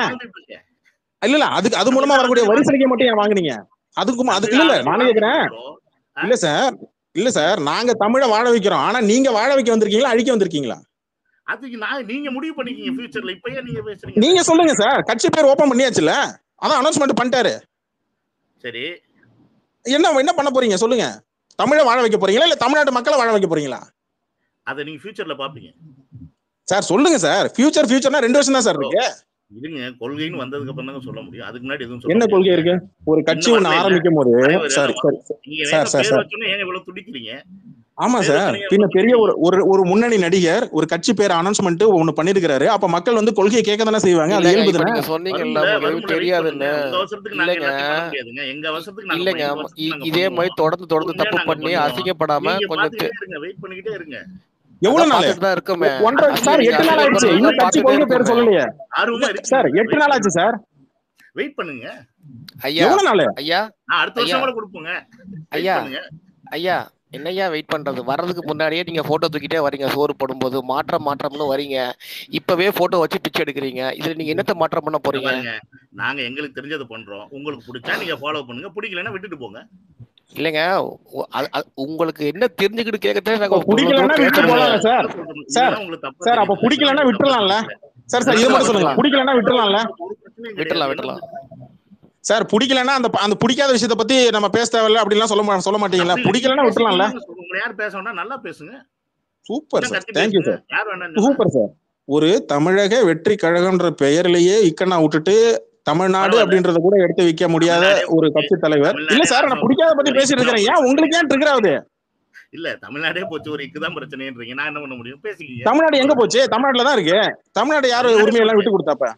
இல்ல அது மூலமா வரக்கூடிய வரி சலுகையை மட்டும் ஏன் வாங்குனீங்க? அதுக்கு இல்ல நானே கேக்குறேன். இல்ல சார் நாங்க தமிழை வாழ வைக்கிறோம், ஆனா நீங்க வாழ வைக்க வந்திருக்கீங்களா அழிக்க வந்திருக்கீங்களா? அதுக்கு நீங்க முடிவு பண்ணிக்கீங்க ஃபியூச்சர்ல. இப்பயே நீங்க பேசுறீங்க. நீங்க சொல்லுங்க சார். கட்சி பேர் ஓபன் பண்ணியாச்சுல, அதான் அனௌன்ஸ்மெண்ட் பண்ணிட்டாரு. சரி, என்ன பண்ண போறீங்க சொல்லுங்க? தமிழை வாழ வைக்க போறீங்களா இல்ல தமிழ்நாட்டு மக்களை வாழ வைக்க போறீங்களா? அத நீங்க ஃபியூச்சர்ல பாப்பீங்க சார். சொல்லுங்க சார். ஃபியூச்சர்னா 2 வருஷம் தான் சார் இருக்கு. இருங்க, கொள்கைன்னு வந்ததுக்கு அப்புறம் தான் சொல்ல முடியும். அதுக்கு முன்னாடி எதுவும் என்ன கொள்கை இருக்கு? ஒரு கட்சி ஒண்ணு ஆரம்பிக்கும் போது சார் ஏன் இவ்வளவு துடிக்கிறீங்க? ஆமா சார், பின்ன பெரிய ஒரு முன்னணி நடிகர் ஒரு கட்சி பேர் அனௌன்ஸ்மெண்ட் ஒண்ணு பண்ணிருக்காரு, அப்ப மக்கள் வந்து கொள்கையை கேட்க தானே செய்வாங்க. அது இயல்பு தானே. சொன்னீங்கல்ல தெரியாதுன்னு. இல்லங்க, இதே மாதிரி தொடர்ந்து தப்பு பண்ணி அசிங்கப்படாம கொஞ்சம் வெயிட் பண்ணிக்கிட்டே இருங்க. எவ்வளவு நாள் தான் இருக்குமே சார்? 8 நாள் ஆயிடுச்சு, இன்னும் கட்சி கொள்கை பேர் சொல்லலையே சார். 8 நாள் ஆச்சு சார், வெயிட் பண்ணுங்க. ஐயா எவ்வளவு நாள்? ஐயா அடுத்த வருஷம் கூட கொடுப்போங்க. ஐயா என்னையா வெயிட் பண்றது? வர்றதுக்கு முன்னாடியே நீங்க போட்டோ தூக்கிட்டே வரீங்க, சோறு போடும்போது மாற்றம்னு வரீங்க, இப்பவே போட்டோ வச்சு பிச்சை எடுக்கிறீங்க. இதுல நீங்க என்னத்த மாற்றம் பண்ண போறீங்க? நாங்க எங்களுக்கு தெரிஞ்சது பண்றோம், உங்களுக்கு பிடிச்சா நீங்க ஃபாலோ பண்ணுங்க, பிடிக்கலன்னா விட்டுட்டு போங்க. இல்லங்க, உங்களுக்கு என்ன தெரிஞ்சுக்கிட்டு கேட்கறதே நாங்க பிடிக்கலன்னா விட்டு போலாம் சார். சார் அப்ப பிடிக்கலன்னா விட்டுறலாம்ல சார். இது மட்டும் சொல்லுங்க, பிடிக்கலன்னா விட்டுறலாம்ல? விட்டுறலாம் சார். பிடிக்கலன்னா அந்த பிடிக்காத விஷயத்தை பத்தி நம்ம பேச தேவையில்ல அப்படிலாம் சொல்ல மாட்டீங்களா? பிடிக்கலன்னா விட்டுறலாம்ல? யார் பேசணும்னா நல்லா பேசுங்க. Super sir, thank you sir, super sir. ஒரு தமிழக வெற்றி கழகம்ன்ற பெயர்லயே இக்கண்ணா விட்டுட்டு தமிழ்நாடு அப்படின்றத கூட எடுத்து வைக்க முடியாத ஒரு கட்சி தலைவர். இல்ல சார், நான் பிடிக்காத பத்தி பேசிட்டு இருக்கிறேன். ஏன் உங்களுக்கு ஏன் ட்ரிகர் ஆகுது? இல்ல தமிழ்நாடே போச்சு, ஒரு இக்குதான் பிரச்சனைன்றீங்க, நான் என்ன பண்ண முடியும்? பேசிக்கீங்க. தமிழ்நாடு எங்க போச்சு? தமிழ்நாட்டுல தான் இருக்கு. தமிழ்நாடு யாரு உரிமையெல்லாம் விட்டு கொடுத்தாப்ப?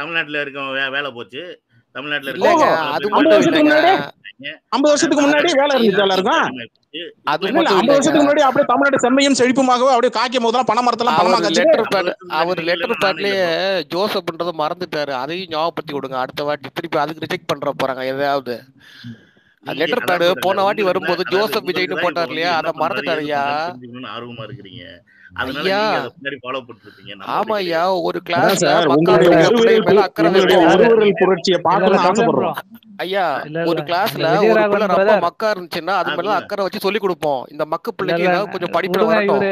தமிழ்நாட்டுல இருக்க வேலை போச்சு. தமிழ்நாட்டுல இருக்க 50 வருஷத்துக்கு முன்னாடி வேலை இருந்துச்சு எல்லாருக்கும். 50 வருஷத்துக்கு முன்னாடி அப்படியே தமிழ்நாடு செம்மையும் செழிப்புமாகவே அப்படியே காய்க்கும் போதெல்லாம் பண மரத்தெல்லாம் பணமா காய்ச்சி. அவர் லெட்டர் பேட்லயே ஜோசப்ன்றத மறந்துட்டாரு, அதையும் ஞாபகப்படுத்தி கொடுங்க. அடுத்த வாட்டி திருப்பி அதுக்கு ரிஜெக்ட் பண்ற போறாங்க எதாவது. லெட்டர் பேடு போன வாட்டி வரும்போது ஜோசப் விஜய்னு போட்டார் இல்லையா, அதை மறந்துட்டாருயா. ஆர்வமா இருக்கிறீங்க. ஆமா ஐயா, ஒரு கிளாஸ் ஐயா, ஒரு கிளாஸ்ல ஒரு பிள்ளை ரொம்ப மக்கா இருந்துச்சுன்னா அது மேல அக்கறை வச்சு சொல்லி கொடுப்போம். இந்த மக்க பிள்ளைக்கு கொஞ்சம் படிப்புல வரட்டும்.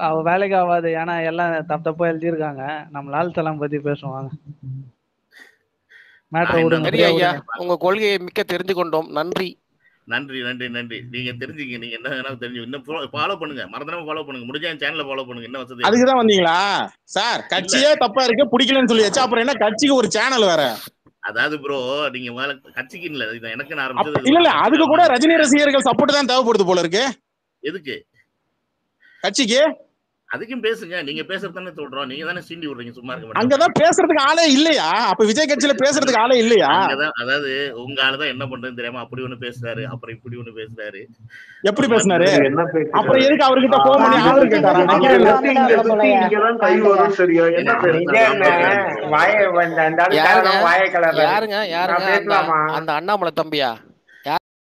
அவ வேலைக்கு ஆகாது, ஏன்னா எல்லாம் தப்பா எழுதிருக்காங்க. நம்ம லால் சலாம் பத்தி பேசுவாங்க. ஐயா, உங்க கொள்கையை மிக்க தெரிஞ்சு கொண்டோம், நன்றி. நன்றி நன்றி நன்றி. நீங்க தெரிஞ்சுங்க, நீங்க என்ன வேணா தெரிஞ்சு இன்னும் ஃபாலோ பண்ணுங்க, மறந்துடாம ஃபாலோ பண்ணுங்க, முடிஞ்சா என் சேனலை ஃபாலோ பண்ணுங்க. என்ன வசதி அதுக்குதான் வந்தீங்களா சார்? இல்ல கட்சியே தப்பா இருக்கு, பிடிக்கலன்னு சொல்லியாச்சு, அப்புறம் என்ன கட்சிக்கு ஒரு சேனல் வேற? அதாவது ப்ரோ நீங்க முதல்ல கட்சிக்கு இல்ல, இது எனக்கு இல்ல ஆரம்பிச்சது இல்ல, ஒரு அதுக்கு கூட கட்சிக்காரனா ரஜினி ரசிகர்கள் சப்போர்ட் தான் தேவைப்படுது போல இருக்கு எதுக்கு கட்சிக்கு. அதுக்கும் பேசுங்க, நீங்க பேசுறது தானே சொல்றோம், நீங்க தானே சீண்டி விடுறீங்க, சும்மா இருக்க மாட்டோம். அங்கதான் பேசுறதுக்கு ஆளே இல்லையா? அப்ப விஜய் கட்சியில பேசுறதுக்கு ஆளே இல்லையா? அங்கதான், அதாவது உங்க ஆளுதான் என்ன பண்றதுன்னு தெரியாம அப்படி ஒண்ணு பேசுறாரு, அப்புறம் இப்படி ஒண்ணு பேசுறாரு. எப்படி அவர் பேசினாரு? மாத்தி என்ன அப்புறம் பேசுறாரு? எதுக்கு அவர்கிட்ட போன் பண்ணி பாம்பை ஆதரவு சுத்தி கேட்டாரா? குதிச்சு அன்னைக்கு கீழே சுத்தி வந்துட்டாப்ல சுத்தி போலயே இங்கதான் கை பாண்டிய. வரும். சரியா என்ன ஏன்னா பேசுறாரு? வாய அந்த யாருங்க வாய கலர் யாருங்க யாருங்க அந்த பேசலாமா? அந்த அண்ணாமலை தம்பியா?